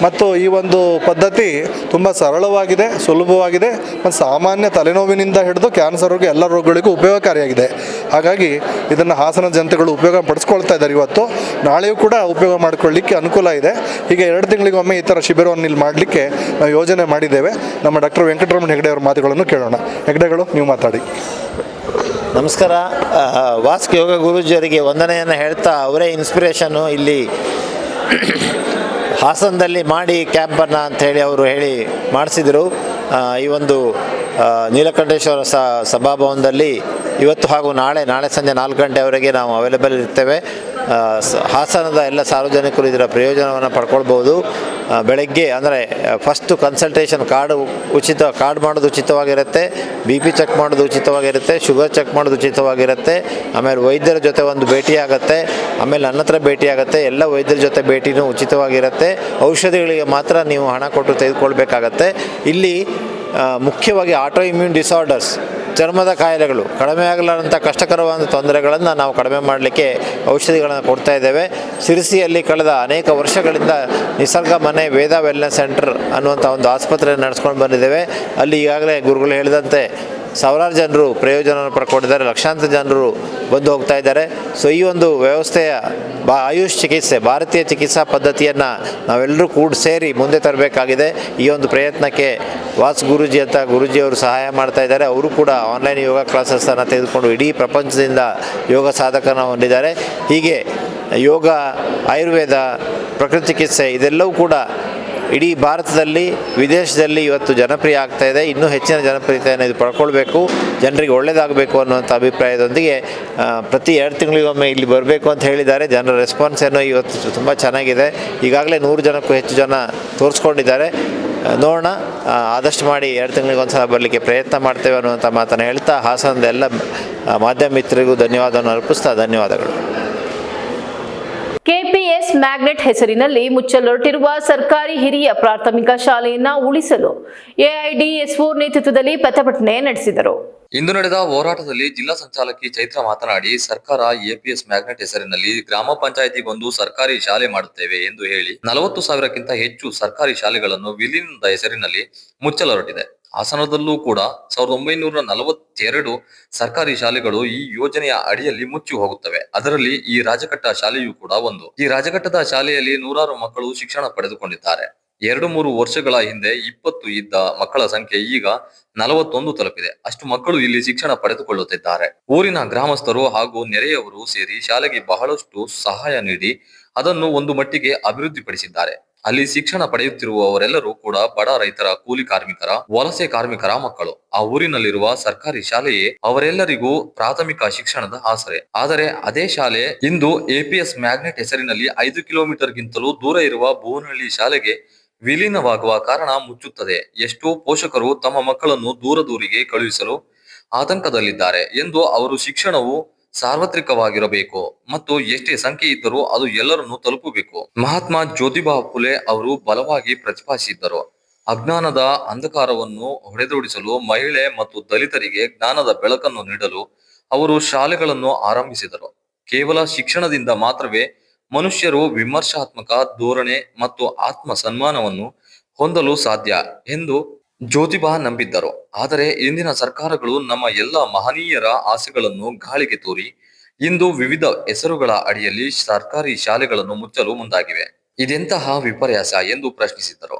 ಮತ್ತು ಈ ಒಂದು ಪದ್ಧತಿ ತುಂಬ ಸರಳವಾಗಿದೆ, ಸುಲಭವಾಗಿದೆ ಮತ್ತು ಸಾಮಾನ್ಯ ತಲೆನೋವಿನಿಂದ ಹಿಡಿದು ಕ್ಯಾನ್ಸರ್ಗೆ ಎಲ್ಲ ರೋಗಗಳಿಗೂ ಉಪಯೋಗಕಾರಿಯಾಗಿದೆ. ಹಾಗಾಗಿ ಇದನ್ನು ಹಾಸನ ಜನತೆಗಳು ಉಪಯೋಗ ಪಡಿಸ್ಕೊಳ್ತಾ ಇದ್ದಾರೆ. ಇವತ್ತು ನಾಳೆಯೂ ಕೂಡ ಉಪಯೋಗ ಮಾಡಿಕೊಳ್ಳಲಿಕ್ಕೆ ಅನುಕೂಲ ಇದೆ. ಹೀಗೆ 2 ತಿಂಗಳಿಗೊಮ್ಮೆ ಈ ಥರ ಶಿಬಿರವನ್ನು ಇಲ್ಲಿ ಮಾಡಲಿಕ್ಕೆ ನಾವು ಯೋಜನೆ ಮಾಡಿದ್ದೇವೆ. ನಮ್ಮ ಡಾಕ್ಟರ್ ವೆಂಕಟರಮಣ ಹೆಗಡೆ ಅವರ ಮಾತುಗಳನ್ನು ಕೇಳೋಣ. ಹೆಗಡೆಗಳು, ನೀವು ಮಾತಾಡಿ. ನಮಸ್ಕಾರ. ವಾಸ್ಕ್ ಯೋಗ ಗುರೂಜಿಯವರಿಗೆ ವಂದನೆಯನ್ನು ಹೇಳ್ತಾ, ಅವರೇ ಇನ್ಸ್ಪಿರೇಷನ್ನು ಇಲ್ಲಿ ಹಾಸನದಲ್ಲಿ ಮಾಡಿ ಕ್ಯಾಂಪನ್ನು ಅಂಥೇಳಿ ಅವರು ಮಾಡಿಸಿದರು. ಈ ಒಂದು ನೀಲಕಂಠೇಶ್ವರ ಸಭಾಭವನದಲ್ಲಿ ಇವತ್ತು ಹಾಗೂ ನಾಳೆ ಸಂಜೆ 4 ಗಂಟೆವರೆಗೆ ನಾವು ಅವೈಲೇಬಲ್ ಇರ್ತೇವೆ. ಹಾಸನದ ಎಲ್ಲ ಸಾರ್ವಜನಿಕರು ಇದರ ಪ್ರಯೋಜನವನ್ನು ಪಡ್ಕೊಳ್ಬೋದು. ಬೆಳಗ್ಗೆ ಅಂದರೆ ಫಸ್ಟು ಕನ್ಸಲ್ಟೇಷನ್ ಕಾರ್ಡ್ ಮಾಡೋದು ಉಚಿತವಾಗಿರುತ್ತೆ, BP ಚೆಕ್ ಮಾಡೋದು ಉಚಿತವಾಗಿರುತ್ತೆ, ಶುಗರ್ ಚೆಕ್ ಮಾಡೋದು ಉಚಿತವಾಗಿರುತ್ತೆ. ಆಮೇಲೆ ವೈದ್ಯರ ಜೊತೆ ಒಂದು ಭೇಟಿ ಆಗುತ್ತೆ, ಆಮೇಲೆ ನನ್ನ ಹತ್ರ ಭೇಟಿ ಆಗುತ್ತೆ. ಎಲ್ಲ ವೈದ್ಯರ ಜೊತೆ ಭೇಟಿನೂ ಉಚಿತವಾಗಿರುತ್ತೆ. ಔಷಧಿಗಳಿಗೆ ಮಾತ್ರ ನೀವು ಹಣ ಕೊಟ್ಟು ತೆಗೆದುಕೊಳ್ಬೇಕಾಗತ್ತೆ. ಇಲ್ಲಿ ಮುಖ್ಯವಾಗಿ ಆಟೋ ಇಮ್ಯೂನ್ ಡಿಸಾರ್ಡರ್ಸ್, ಚರ್ಮದ ಕಾಯಿಲೆಗಳು, ಕಡಿಮೆ ಆಗಲಾರಂಥ ಕಷ್ಟಕರವಾದ ತೊಂದರೆಗಳನ್ನು ನಾವು ಕಡಿಮೆ ಮಾಡಲಿಕ್ಕೆ ಔಷಧಿಗಳನ್ನು ಕೊಡ್ತಾ ಇದ್ದೇವೆ. ಸಿರಿಸಿಯಲ್ಲಿ ಕಳೆದ ಅನೇಕ ವರ್ಷಗಳಿಂದ ನಿಸರ್ಗ ಮನೆ ವೇದ ವೆಲ್ನೆಸ್ ಸೆಂಟರ್ ಅನ್ನುವಂಥ ಒಂದು ಆಸ್ಪತ್ರೆ ನಡೆಸ್ಕೊಂಡು ಬಂದಿದ್ದೇವೆ. ಅಲ್ಲಿ ಈಗಾಗಲೇ ಗುರುಗಳು ಹೇಳಿದಂತೆ ಸಾವಿರಾರು ಜನರು ಪ್ರಯೋಜನವನ್ನು ಪಡ್ಕೊಂಡಿದ್ದಾರೆ, ಲಕ್ಷಾಂತರ ಜನರು ಬಂದು ಹೋಗ್ತಾ ಇದ್ದಾರೆ. ಸೊ ಈ ಒಂದು ವ್ಯವಸ್ಥೆಯ ಆಯುಷ್ ಚಿಕಿತ್ಸೆ, ಭಾರತೀಯ ಚಿಕಿತ್ಸಾ ಪದ್ಧತಿಯನ್ನು ನಾವೆಲ್ಲರೂ ಸೇರಿ ಮುಂದೆ ತರಬೇಕಾಗಿದೆ. ಈ ಒಂದು ಪ್ರಯತ್ನಕ್ಕೆ ವಾಸ್ ಗುರೂಜಿ ಅಂತ ಗುರೂಜಿಯವರು ಸಹಾಯ ಮಾಡ್ತಾ ಇದ್ದಾರೆ. ಅವರು ಕೂಡ ಆನ್ಲೈನ್ ಯೋಗ ಕ್ಲಾಸಸ್ಸನ್ನು ತೆಗೆದುಕೊಂಡು ಇಡೀ ಪ್ರಪಂಚದಿಂದ ಯೋಗ ಸಾಧಕನ ಹೊಂದಿದ್ದಾರೆ. ಹೀಗೆ ಯೋಗ, ಆಯುರ್ವೇದ, ಪ್ರಕೃತಿ ಚಿಕಿತ್ಸೆ ಇದೆಲ್ಲವೂ ಕೂಡ ಇಡೀ ಭಾರತದಲ್ಲಿ, ವಿದೇಶದಲ್ಲಿ ಇವತ್ತು ಜನಪ್ರಿಯ ಆಗ್ತಾ ಇದೆ. ಇನ್ನೂ ಹೆಚ್ಚಿನ ಜನಪ್ರಿಯತೆಯನ್ನು ಇದು ಪಡ್ಕೊಳ್ಬೇಕು, ಜನರಿಗೆ ಒಳ್ಳೆಯದಾಗಬೇಕು ಅನ್ನುವಂಥ ಅಭಿಪ್ರಾಯದೊಂದಿಗೆ ಪ್ರತಿ 2 ತಿಂಗಳಿಗೊಮ್ಮೆ ಇಲ್ಲಿ ಬರಬೇಕು ಅಂತ ಹೇಳಿದ್ದಾರೆ. ಜನರ ರೆಸ್ಪಾನ್ಸ್ ಏನೋ ಇವತ್ತು ತುಂಬ ಚೆನ್ನಾಗಿದೆ. ಈಗಾಗಲೇ 100 ಜನಕ್ಕೂ ಹೆಚ್ಚು ಜನ ತೋರಿಸ್ಕೊಂಡಿದ್ದಾರೆ. ನೋಡೋಣ, ಆದಷ್ಟು ಮಾಡಿ 2 ತಿಂಗಳಿಗೊಂದು ಸಲ ಬರಲಿಕ್ಕೆ ಪ್ರಯತ್ನ ಮಾಡ್ತೇವೆ ಅನ್ನುವಂಥ ಮಾತನ್ನು ಹೇಳ್ತಾ ಹಾಸನದ ಎಲ್ಲ ಮಾಧ್ಯಮ ಮಿತ್ರರಿಗೂ ಧನ್ಯವಾದವನ್ನು ಅರ್ಪಿಸ್ತಾ ಧನ್ಯವಾದಗಳು. ಕೆಪಿಎಸ್ ಮ್ಯಾಗ್ನೆಟ್ ಹೆಸರಿನಲ್ಲಿ ಮುಚ್ಚಲೊರಟಿರುವ ಸರ್ಕಾರಿ ಹಿರಿಯ ಪ್ರಾಥಮಿಕ ಶಾಲೆಯನ್ನ ಉಳಿಸಲು ಎಐಡಿಎಸ್ಒ ನೇತೃತ್ವದಲ್ಲಿ ಪ್ರತಿಭಟನೆ ನಡೆಸಿದರು. ಇಂದು ನಡೆದ ಹೋರಾಟದಲ್ಲಿ ಜಿಲ್ಲಾ ಸಂಚಾಲಕಿ ಚೈತ್ರ ಮಾತನಾಡಿ, ಸರ್ಕಾರ ಎಪಿಎಸ್ ಮ್ಯಾಗ್ನೆಟ್ ಹೆಸರಿನಲ್ಲಿ ಗ್ರಾಮ ಪಂಚಾಯಿತಿಗೊಂದು ಸರ್ಕಾರಿ ಶಾಲೆ ಮಾಡುತ್ತೇವೆ ಎಂದು ಹೇಳಿ 40,000ಕ್ಕಿಂತ ಹೆಚ್ಚು ಸರ್ಕಾರಿ ಶಾಲೆಗಳನ್ನು ವಿಲೀನದ ಹೆಸರಿನಲ್ಲಿ ಮುಚ್ಚಲೊರಟಿದೆ. ಹಾಸನದಲ್ಲೂ ಕೂಡ 1942 ಸರ್ಕಾರಿ ಶಾಲೆಗಳು ಈ ಯೋಜನೆಯ ಅಡಿಯಲ್ಲಿ ಮುಚ್ಚಿ ಹೋಗುತ್ತವೆ. ಅದರಲ್ಲಿ ಈ ರಾಜಕಟ್ಟ ಶಾಲೆಯೂ ಕೂಡ ಒಂದು. ಈ ರಾಜಕಟ್ಟದ ಶಾಲೆಯಲ್ಲಿ 100 ಮಕ್ಕಳು ಶಿಕ್ಷಣ ಪಡೆದುಕೊಂಡಿದ್ದಾರೆ. 2-3 ವರ್ಷಗಳ ಹಿಂದೆ 20 ಇದ್ದ ಮಕ್ಕಳ ಸಂಖ್ಯೆ ಈಗ 41 ತಲುಪಿದೆ. ಅಷ್ಟು ಮಕ್ಕಳು ಇಲ್ಲಿ ಶಿಕ್ಷಣ ಪಡೆದುಕೊಳ್ಳುತ್ತಿದ್ದಾರೆ. ಊರಿನ ಗ್ರಾಮಸ್ಥರು ಹಾಗೂ ನೆರೆಯವರು ಸೇರಿ ಶಾಲೆಗೆ ಬಹಳಷ್ಟು ಸಹಾಯ ನೀಡಿ ಅದನ್ನು ಒಂದು ಮಟ್ಟಿಗೆ ಅಭಿವೃದ್ಧಿಪಡಿಸಿದ್ದಾರೆ. ಅಲ್ಲಿ ಶಿಕ್ಷಣ ಪಡೆಯುತ್ತಿರುವವರೆಲ್ಲರೂ ಕೂಡ ಬಡ ರೈತರ, ಕೂಲಿ ಕಾರ್ಮಿಕರ, ವಲಸೆ ಕಾರ್ಮಿಕರ ಮಕ್ಕಳು. ಆ ಊರಿನಲ್ಲಿರುವ ಸರ್ಕಾರಿ ಶಾಲೆಯೇ ಅವರೆಲ್ಲರಿಗೂ ಪ್ರಾಥಮಿಕ ಶಿಕ್ಷಣದ ಆಸರೆ. ಆದರೆ ಅದೇ ಶಾಲೆ ಇಂದು ಎಪಿಎಸ್ ಮ್ಯಾಗ್ನೆಟ್ ಹೆಸರಿನಲ್ಲಿ 5 ಕಿಲೋಮೀಟರ್ಗಿಂತಲೂ ದೂರ ಇರುವ ಭುವನಹಳ್ಳಿ ಶಾಲೆಗೆ ವಿಲೀನವಾಗುವ ಕಾರಣ ಮುಚ್ಚುತ್ತದೆ. ಎಷ್ಟೋ ಪೋಷಕರು ತಮ್ಮ ಮಕ್ಕಳನ್ನು ದೂರಿಗೆ ಕಳುಹಿಸಲು ಆತಂಕದಲ್ಲಿದ್ದಾರೆ ಎಂದು ಅವರು ಶಿಕ್ಷಣವು ಸಾರ್ವತ್ರಿಕವಾಗಿರಬೇಕು ಮತ್ತು ಎಷ್ಟೇ ಸಂಖ್ಯೆ ಇದ್ದರೂ ಅದು ಎಲ್ಲರನ್ನು ತಲುಪಬೇಕು. ಮಹಾತ್ಮ ಜ್ಯೋತಿಬಾ ಫುಲೆ ಅವರು ಬಲವಾಗಿ ಪ್ರತಿಪಾದಿಸಿದ್ದರು. ಅಜ್ಞಾನದ ಅಂಧಕಾರವನ್ನು ಹೊಡೆದೋಡಿಸಲು, ಮಹಿಳೆ ಮತ್ತು ದಲಿತರಿಗೆ ಜ್ಞಾನದ ಬೆಳಕನ್ನು ನೀಡಲು ಅವರು ಶಾಲೆಗಳನ್ನು ಆರಂಭಿಸಿದರು. ಕೇವಲ ಶಿಕ್ಷಣದಿಂದ ಮಾತ್ರವೇ ಮನುಷ್ಯರು ವಿಮರ್ಶಾತ್ಮಕ ಧೋರಣೆ ಮತ್ತು ಆತ್ಮ ಸನ್ಮಾನವನ್ನು ಹೊಂದಲು ಸಾಧ್ಯ ಎಂದು ಜ್ಯೋತಿಬಾ ನಂಬಿದ್ದರು. ಆದರೆ ಇಂದಿನ ಸರ್ಕಾರಗಳು ನಮ್ಮ ಎಲ್ಲ ಮಹನೀಯರ ಆಸೆಗಳನ್ನು ಗಾಳಿಗೆ ತೂರಿ ಇಂದು ವಿವಿಧ ಹೆಸರುಗಳ ಅಡಿಯಲ್ಲಿ ಸರ್ಕಾರಿ ಶಾಲೆಗಳನ್ನು ಮುಚ್ಚಲು ಮುಂದಾಗಿವೆ. ಇದೆಂತಹ ವಿಪರ್ಯಾಸ ಎಂದು ಪ್ರಶ್ನಿಸಿದ್ದರು.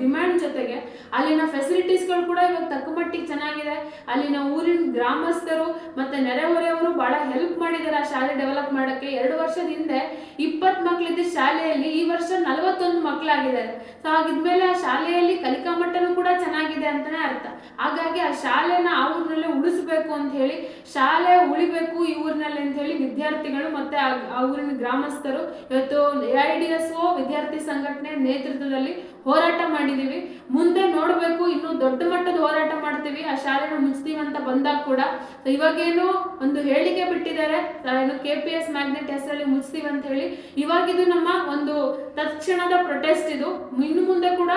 ಡಿಮ್ಯಾಂಡ್ ಜೊತೆಗೆ ಅಲ್ಲಿನ ಫೆಸಿಲಿಟೀಸ್ಗಳು ಕೂಡ ಇವಾಗ ತಕ್ಕ ಮಟ್ಟಿಗೆ ಚೆನ್ನಾಗಿದೆ. ಅಲ್ಲಿನ ಊರಿನ ಗ್ರಾಮಸ್ಥರು ಮತ್ತೆ ನೆರೆಹೊರೆಯವರು ಬಹಳ ಹೆಲ್ಪ್ ಮಾಡಿದ್ದಾರೆ ಆ ಶಾಲೆ ಡೆವಲಪ್ ಮಾಡಕ್ಕೆ. 2 ವರ್ಷದ ಹಿಂದೆ 20 ಮಕ್ಕಳಿದ್ದ ಶಾಲೆಯಲ್ಲಿ ಈ ವರ್ಷ 41 ಮಕ್ಕಳು ಮಕ್ಕಳಾಗಿದ್ದಾರೆ. ಸೊ ಹಾಗಿದ್ಮೇಲೆ ಆ ಶಾಲೆಯಲ್ಲಿ ಕಲಿಕಾ ಮಟ್ಟನೂ ಕೂಡ ಚೆನ್ನಾಗಿದೆ ಅಂತಾನೆ ಅರ್ಥ. ಹಾಗಾಗಿ ಆ ಶಾಲೆನ ಆ ಊರಿನಲ್ಲೇ ಉಳಿಸ್ಬೇಕು ಅಂತ ಹೇಳಿ, ಶಾಲೆ ಉಳಿಬೇಕು ಈ ಊರಿನಲ್ಲಿ ಅಂತ ಹೇಳಿ ವಿದ್ಯಾರ್ಥಿಗಳು ಮತ್ತೆ ಆ ಊರಿನ ಗ್ರಾಮಸ್ಥರು ಇವತ್ತು AIDSO ವಿದ್ಯಾರ್ಥಿ ಸಂಘಟನೆ ನೇತೃತ್ವದಲ್ಲಿ ಹೋರಾಟ ಮಾಡಿದೀವಿ. ಮುಂದೆ ನೋಡಬೇಕು, ಇನ್ನೂ ದೊಡ್ಡ ಮಟ್ಟದ ಹೋರಾಟ ಮಾಡ್ತೀವಿ. ಆ ಶಾಲೆನ ಮುಚ್ತೀವಿ ಅಂತ ಬಂದಾಗ ಕೂಡ ಇವಾಗೇನು ಒಂದು ಹೇಳಿಕೆ ಬಿಟ್ಟಿದ್ದಾರೆ, ಏನು KPS ಮ್ಯಾಗ್ನೆಟ್ ಹೆಸರಲ್ಲಿ ಮುಚ್ತೀವಿ ಅಂತ ಹೇಳಿ. ಇವಾಗಿದು ನಮ್ಮ ಒಂದು ತಕ್ಷಣದ ಪ್ರೊಟೆಸ್ಟ್. ಇದು ಇನ್ನು ಮುಂದೆ ಕೂಡ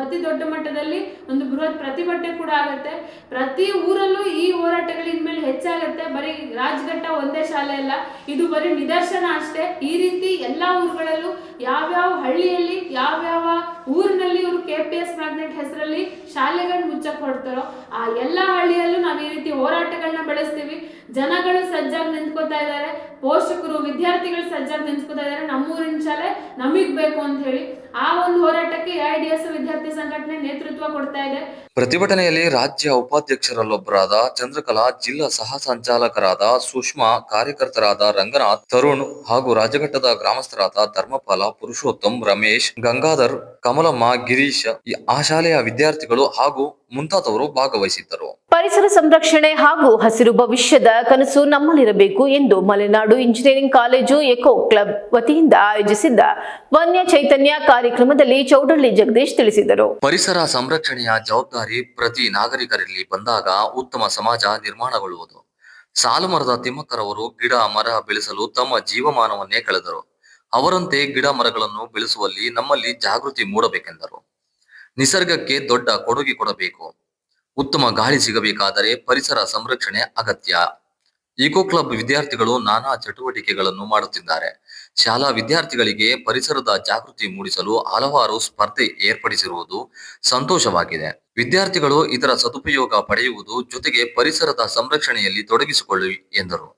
ಅತಿ ದೊಡ್ಡ ಮಟ್ಟದಲ್ಲಿ ಒಂದು ಬೃಹತ್ ಪ್ರತಿಭಟನೆ ಕೂಡ ಆಗುತ್ತೆ. ಪ್ರತಿ ಊರಲ್ಲೂ ಈ ಹೋರಾಟಗಳು ಇನ್ಮೇಲೆ ಹೆಚ್ಚಾಗುತ್ತೆ. ಬರೀ ರಾಜಘಟ್ಟ ಒಂದೇ ಶಾಲೆ ಅಲ್ಲ, ಇದು ಬರೀ ನಿದರ್ಶನ ಅಷ್ಟೇ. ಈ ರೀತಿ ಎಲ್ಲಾ ಊರುಗಳಲ್ಲೂ ಯಾವ್ಯಾವ ಹಳ್ಳಿಯಲ್ಲಿ ಯಾವ್ಯಾವ ಊರಿನಲ್ಲಿ ಇವರು KPS ಮ್ಯಾಗ್ನೆಟ್ ಹೆಸರಲ್ಲಿ ಶಾಲೆಗಳನ್ನ ಮುಚ್ಚಕ್ ಹೊಡ್ತಾರೋ ಆ ಎಲ್ಲಾ ಹಳ್ಳಿಯಲ್ಲೂ ನಾವು ಈ ರೀತಿ ಹೋರಾಟಗಳನ್ನ ಬೆಳೆಸ್ತೀವಿ. ಜನಗಳು ಸಜ್ಜಾಗಿ ನಿಂತ್ಕೋತಾ ಇದ್ದಾರೆ, ಪೋಷಕರು ವಿದ್ಯಾರ್ಥಿಗಳು ಸಜ್ಜಾಗಿ ನಿಂತ್ಕೋತಾ ಇದ್ದಾರೆ, ನಮ್ಮೂರಿನ ಶಾಲೆ ನಮಗ್ ಬೇಕು ಅಂತ ಹೇಳಿ. ಆ ಒಂದು ಹೋರಾಟಕ್ಕೆ AIDSO ವಿದ್ಯಾರ್ಥಿ ಸಂಘಟನೆ ನೇತೃತ್ವ ಕೊಡ್ತಾ ಇದೆ. ಪ್ರತಿಭಟನೆಯಲ್ಲಿ ರಾಜ್ಯ ಉಪಾಧ್ಯಕ್ಷರಲ್ಲೊಬ್ಬರಾದ ಚಂದ್ರಕಲಾ, ಜಿಲ್ಲಾ ಸಹ ಸಂಚಾಲಕರಾದ ಸುಷ್ಮಾ, ಕಾರ್ಯಕರ್ತರಾದ ರಂಗನಾಥ್, ತರುಣ್ ಹಾಗೂ ರಾಜಘಟ್ಟದ ಗ್ರಾಮಸ್ಥರಾದ ಧರ್ಮಪಾಲ, ಪುರುಷೋತ್ತಮ್, ರಮೇಶ್, ಗಂಗಾಧರ್, ಕಮಲಮ್ಮ, ಗಿರೀಶ್, ಆ ಶಾಲೆಯ ವಿದ್ಯಾರ್ಥಿಗಳು ಹಾಗೂ ಮುಂತಾದವರು ಭಾಗವಹಿಸಿದ್ದರು. ಪರಿಸರ ಸಂರಕ್ಷಣೆ ಹಾಗೂ ಹಸಿರು ಭವಿಷ್ಯದ ಕನಸು ನಮ್ಮಲ್ಲಿರಬೇಕು ಎಂದು Malnad engineering college eco club ವತಿಯಿಂದ ಆಯೋಜಿಸಿದ್ದ ವನ್ಯ ಚೈತನ್ಯ ಕಾರ್ಯಕ್ರಮದಲ್ಲಿ ಚೌಡಳ್ಳಿ ಜಗದೀಶ್ ತಿಳಿಸಿದರು. ಪರಿಸರ ಸಂರಕ್ಷಣೆಯ ಜವಾಬ್ದಾರಿ ಪ್ರತಿ ನಾಗರಿಕರಲ್ಲಿ ಬಂದಾಗ ಉತ್ತಮ ಸಮಾಜ ನಿರ್ಮಾಣಗೊಳ್ಳುವುದು. ಸಾಲುಮರದ ತಿಮ್ಮಕ್ಕರವರು ಗಿಡ ಮರ ಬೆಳೆಸಲು ತಮ್ಮ ಜೀವಮಾನವನ್ನೇ ಕಳೆದರು. ಅವರಂತೆ ಗಿಡ ಮರಗಳನ್ನು ಬೆಳೆಸುವಲ್ಲಿ ನಮ್ಮಲ್ಲಿ ಜಾಗೃತಿ ಮೂಡಬೇಕೆಂದರು. ನಿಸರ್ಗಕ್ಕೆ ದೊಡ್ಡ ಕೊಡುಗೆ ಕೊಡಬೇಕು. ಉತ್ತಮ ಗಾಳಿ ಸಿಗಬೇಕಾದರೆ ಪರಿಸರ ಸಂರಕ್ಷಣೆ ಅಗತ್ಯ. ಈಕೋ ಕ್ಲಬ್ ವಿದ್ಯಾರ್ಥಿಗಳು ನಾನಾ ಚಟುವಟಿಕೆಗಳನ್ನು ಮಾಡುತ್ತಿದ್ದಾರೆ. ಶಾಲಾ ವಿದ್ಯಾರ್ಥಿಗಳಿಗೆ ಪರಿಸರದ ಜಾಗೃತಿ ಮೂಡಿಸಲು ಹಲವಾರು ಸ್ಪರ್ಧೆ ಏರ್ಪಡಿಸಿರುವುದು ಸಂತೋಷವಾಗಿದೆ. ವಿದ್ಯಾರ್ಥಿಗಳು ಇದರ ಸದುಪಯೋಗ ಪಡೆಯುವುದು ಜೊತೆಗೆ ಪರಿಸರದ ಸಂರಕ್ಷಣೆಯಲ್ಲಿ ತೊಡಗಿಸಿಕೊಳ್ಳಿ ಎಂದರು.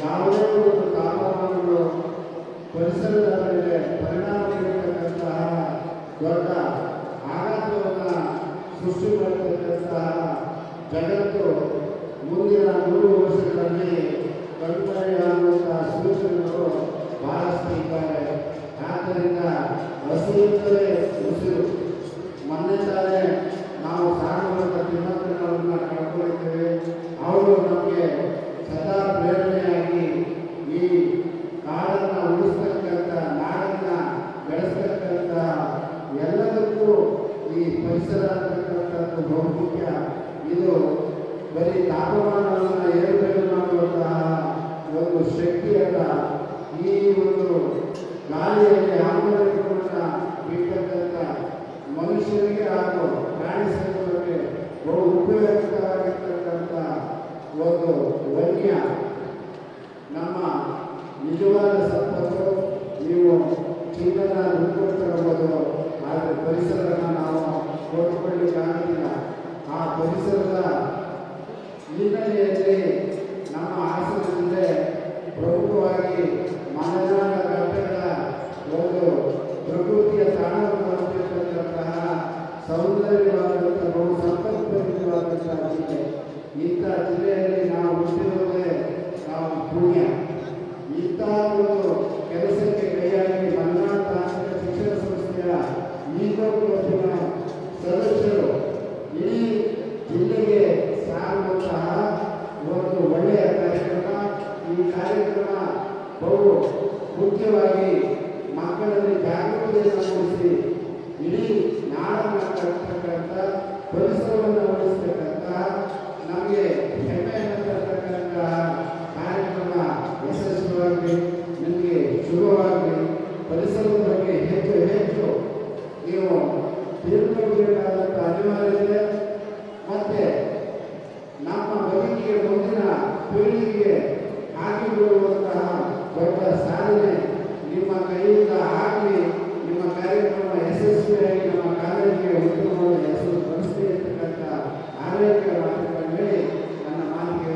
ಯಾವುದೇ ಒಂದು ತಾಪಮಾನಗಳು ಪರಿಸರದ ಮೇಲೆ ಪರಿಣಾಮ ಬೀರತಕ್ಕಂತಹ ದೊಡ್ಡ ಆಘಾತವನ್ನು ಸೃಷ್ಟಿ ಮಾಡತಕ್ಕಂತಹ ಜಗತ್ತು ಮುಂದಿನ 100 ವರ್ಷಗಳಲ್ಲಿ ಕಣ್ಮರೆಯಾಗುವಂತಹ ಸೂಚನೆಗಳು ಬಹಳಷ್ಟು ಇದ್ದಾರೆ. ಆದ್ದರಿಂದ ಹಸಿರುತ್ತಲೇ ಉಸಿರು. ಮೊನ್ನೆ ತಾನೇ ನಾವು ಸಾಗುವಂಥ ತಿಮ್ಮಕ್ಕನವರನ್ನ ಕಳ್ಕೊಂಡಿದ್ದೇವೆ. ಅವರು ನಮಗೆ ಸದಾ ಪ್ರೇರಣೆಯಾಗಿ ಈ ಕಾಡನ್ನು ಉಳಿಸ್ತಕ್ಕಂಥ, ನಾಡನ್ನು ಬೆಳೆಸ್ತಕ್ಕಂಥ ಎಲ್ಲದಕ್ಕೂ ಈ ಪರಿಸರ ಅಂತಕ್ಕಂಥದ್ದು ಬಹುಮುಖ್ಯ. ಇದು ಬರೀ ತಾಪಮಾನವನ್ನು ಏರುಪೇರು ಮಾಡುವಂತಹ ಒಂದು ಶಕ್ತಿಯಲ್ಲ. ಈ ಒಂದು ಗಾಳಿಯಲ್ಲಿ ಆಮ್ಲಜನಕವನ್ನು ಬಿಟ್ಟಕ್ಕಂಥ ಮನುಷ್ಯರಿಗೆ ಹಾಗೂ ಪ್ರಾಣಿ ಸಂಕುಲಕ್ಕೆ ಬಹು ಉಪಯುಕ್ತವಾಗಿರ್ತಕ್ಕಂಥ ಒಂದು ವನ್ಯ ನಮ್ಮ ನಿಜವಾದ ಸಂಪತ್ತು. ನೀವು ಚಿನ್ನನ ದುಡ್ಡು ಆದರೆ ಪರಿಸರವನ್ನು ನಾವು ಕೊಟ್ಟುಕೊಳ್ಳಿಕ್ಕಾಗೋದಿಲ್ಲ. ಆ ಪರಿಸರದ ಹಿನ್ನೆಲೆಯಲ್ಲಿ ನಮ್ಮ ಹಾಸನ ಜಿಲ್ಲೆ ಪ್ರಮುಖವಾಗಿ ಮಲೆನಾಡ ಘಟ್ಟಗಳ ಒಂದು ಪ್ರಕೃತಿಯ ತಾಣವನ್ನು ಹೊಂದಿರತಕ್ಕಂತಹ ಸೌಂದರ್ಯವಾದಂಥ ಬಹು ಸಂಪತ್ಭರಿತವಾದಂತಹ ಜಿಲ್ಲೆ. ಇಂಥ ಜಿಲ್ಲೆಯಲ್ಲಿ ನಾವು ಹುಟ್ಟಿರುವುದೇ ನಾವು ಪುಣ್ಯ. ಇಂಥ ಒಂದು ಕೆಲಸಕ್ಕೆ ಕೈಯಾಗಿ ಮಲೆನಾಡು ತಾಂತ್ರಿಕ ಶಿಕ್ಷಣ ಸಂಸ್ಥೆಯ ಈಕೋ ಕ್ಲಬ್ಬಿನ ಸದಸ್ಯರು ಇಡೀ ಜಿಲ್ಲೆಗೆ ಸಾಗುವಂತಹ ಒಂದು ಒಳ್ಳೆಯ ಕಾರ್ಯಕ್ರಮ. ಈ ಕಾರ್ಯಕ್ರಮ ಬಹು ಮುಖ್ಯವಾಗಿ ಮಕ್ಕಳಲ್ಲಿ ಜಾಗೃತಿಯನ್ನು ಮೂಡಿಸಿ ಇಡೀ ನಾಡನ್ನು ಕಟ್ಟತಕ್ಕಂಥ, ಪರಿಸರವನ್ನು ಉಳಿಸ್ತಕ್ಕಂಥ, ನಮಗೆ ಹೆಮ್ಮೆಯನ್ನು ತರತಕ್ಕಂತಹ ಕಾರ್ಯಕ್ರಮ ಯಶಸ್ವಿಯಾಗಲಿ, ನಿಮಗೆ ಶುಭವಾಗಲಿ. ಪರಿಸರದ ಬಗ್ಗೆ ಹೆಚ್ಚು ಹೆಚ್ಚು ನೀವು ತಿಳ್ಕೊಳ್ಬೇಕಾದಂಥ ಅನಿವಾರ್ಯತೆ ಮತ್ತು ನಮ್ಮ ಬದುಕಿಗೆ ಮುಂದಿನ ಪೀಳಿಗೆಗೆ ಹಾಕಿಬಿಡುವಂತಹ ದೊಡ್ಡ ಸಾಧನೆ ನಿಮ್ಮ ಕೈಯಿಂದ ಆಗಲಿ. ನಿಮ್ಮ ಕಾರ್ಯಕ್ರಮ ಯಶಸ್ವಿಯಾಗಿ ನಮ್ಮ ಕಾಲೇಜಿಗೆ ಉತ್ತಮವಾದ ಹೆಸರು ಬರೆಸದೇ ಇರತಕ್ಕಂಥ ಆರೋಗ್ಯ ಮಾತುಗಳನ್ನು ಹೇಳಿ ನನ್ನ ಮಾತಿಗೆ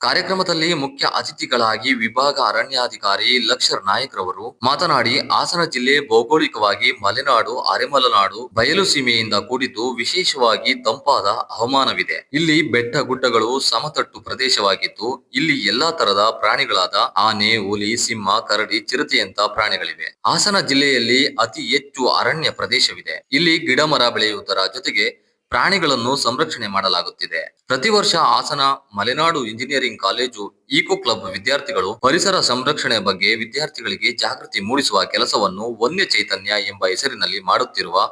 ಕಾರ್ಯಕ್ರಮದಲ್ಲಿ ಮುಖ್ಯ ಅತಿಥಿಗಳಾಗಿ ವಿಭಾಗ ಅರಣ್ಯಾಧಿಕಾರಿ ಲಕ್ಷರ್ ನಾಯಕ್ ರವರು ಮಾತನಾಡಿ, ಹಾಸನ ಜಿಲ್ಲೆ ಭೌಗೋಳಿಕವಾಗಿ ಮಲೆನಾಡು, ಅರೆಮಲೆನಾಡು, ಬಯಲು ಸೀಮೆಯಿಂದ ಕೂಡಿದ್ದು ವಿಶೇಷವಾಗಿ ತಂಪಾದ ಹವಾಮಾನವಿದೆ. ಇಲ್ಲಿ ಬೆಟ್ಟ ಗುಡ್ಡಗಳು ಸಮತಟ್ಟು ಪ್ರದೇಶವಾಗಿದ್ದು ಇಲ್ಲಿ ಎಲ್ಲಾ ತರದ ಪ್ರಾಣಿಗಳಾದ ಆನೆ, ಹುಲಿ, ಸಿಂಹ, ಕರಡಿ, ಚಿರತೆಯಂತ ಪ್ರಾಣಿಗಳಿವೆ. ಹಾಸನ ಜಿಲ್ಲೆಯಲ್ಲಿ ಅತಿ ಹೆಚ್ಚು ಅರಣ್ಯ ಪ್ರದೇಶವಿದೆ. ಇಲ್ಲಿ ಗಿಡ ಮರ ಬೆಳೆಯುವುದರ ಜೊತೆಗೆ ಪ್ರಾಣಿಗಳನ್ನು ಸಂರಕ್ಷಣೆ ಮಾಡಲಾಗುತ್ತಿದೆ. ಪ್ರತಿ ವರ್ಷ Hassan Malnad engineering college eco club ವಿದ್ಯಾರ್ಥಿಗಳು ಪರಿಸರ ಸಂರಕ್ಷಣೆ ಬಗ್ಗೆ ವಿದ್ಯಾರ್ಥಿಗಳಿಗೆ ಜಾಗೃತಿ ಮೂಡಿಸುವ ಕೆಲಸವನ್ನು ವನ್ಯ ಚೈತನ್ಯ ಎಂಬ ಹೆಸರಿನಲ್ಲಿ ಮಾಡುತ್ತಿರುವ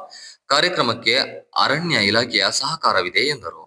ಕಾರ್ಯಕ್ರಮಕ್ಕೆ ಅರಣ್ಯ ಇಲಾಖೆಯ ಸಹಕಾರವಿದೆ ಎಂದರು.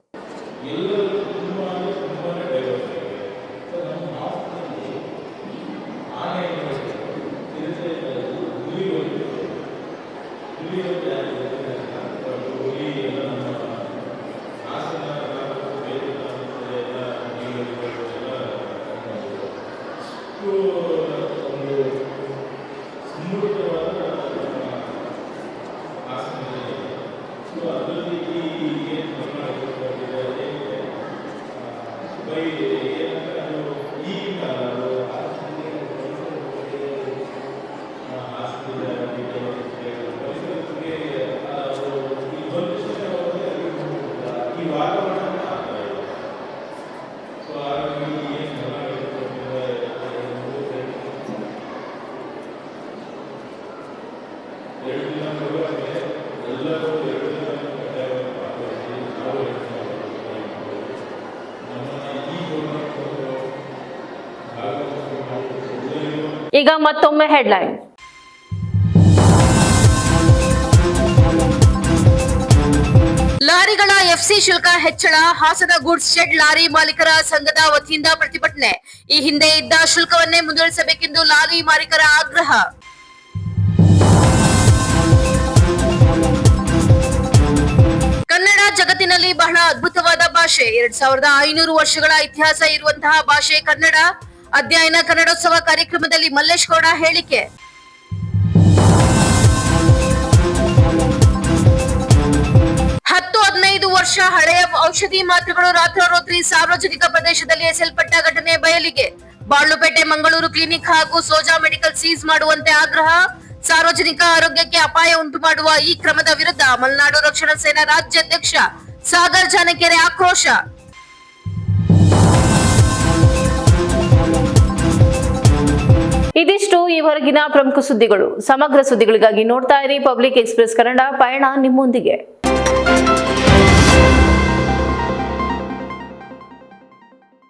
ಈಗ ಮತ್ತೊಮ್ಮೆ ಹೆಡ್ಲೈನ್. ಲಾರಿಗಳ ಎಫ್ಸಿ ಶುಲ್ಕ ಹೆಚ್ಚಳ, ಹಾಸನ ಗೂಡ್ಸ್ ಶೆಡ್ ಲಾರಿ ಮಾಲೀಕರ ಸಂಘದ ವತಿಯಿಂದ ಪ್ರತಿಭಟನೆ. ಈ ಹಿಂದೆ ಇದ್ದ ಶುಲ್ಕವನ್ನೇ ಮುಂದುವರಿಸಬೇಕೆಂದು ಲಾರಿ ಮಾಲೀಕರ ಆಗ್ರಹ. ಕನ್ನಡ ಜಗತ್ತಿನಲ್ಲಿ ಬಹಳ ಅದ್ಭುತವಾದ ಭಾಷೆ. 2500 ವರ್ಷಗಳ ಇತಿಹಾಸ ಇರುವಂತಹ ಭಾಷೆ ಕನ್ನಡ. ಅಧ್ಯಯನ ಕನ್ನಡೋತ್ಸವ ಕಾರ್ಯಕ್ರಮದಲ್ಲಿ ಮಲ್ಲೇಶ್ ಗೌಡ ಹೇಳಿಕೆ. ವರ್ಷ ಹಳೆಯ ಔಷಧಿ ಮಾತ್ರೆಗಳು ರಾತ್ರೋರಾತ್ರಿ ಸಾರ್ವಜನಿಕ ಪ್ರದೇಶದಲ್ಲಿ ಎಸೆಯಲ್ಪಟ್ಟ ಘಟನೆ ಬಯಲಿಗೆ. ಬಾಳ್ಲುಪೇಟೆ ಮಂಗಳೂರು ಕ್ಲಿನಿಕ್ ಹಾಗೂ ಸೋಜಾ ಮೆಡಿಕಲ್ ಸೀಸ್ ಮಾಡುವಂತೆ ಆಗ್ರಹ. ಸಾರ್ವಜನಿಕ ಆರೋಗ್ಯಕ್ಕೆ ಅಪಾಯ ಉಂಟು ಮಾಡುವ ಈ ಕ್ರಮದ ವಿರುದ್ಧ ಮಲೆನಾಡು ರಕ್ಷಣಾ ಸೇನಾ ರಾಜ್ಯಾಧ್ಯಕ್ಷ ಸಾಗರ್ ಜಾನಕೆರೆ ಆಕ್ರೋಶ. ಇದಿಷ್ಟು ಈವರೆಗಿನ ಪ್ರಮುಖ ಸುದ್ದಿಗಳು. ಸಮಗ್ರ ಸುದ್ದಿಗಳಿಗಾಗಿ ನೋಡ್ತಾ ಇರಿ ಪಬ್ಲಿಕ್ ಎಕ್ಸ್‌ಪ್ರೆಸ್ ಕನ್ನಡ. ಪಯಣ ನಿಮ್ಮೊಂದಿಗೆ.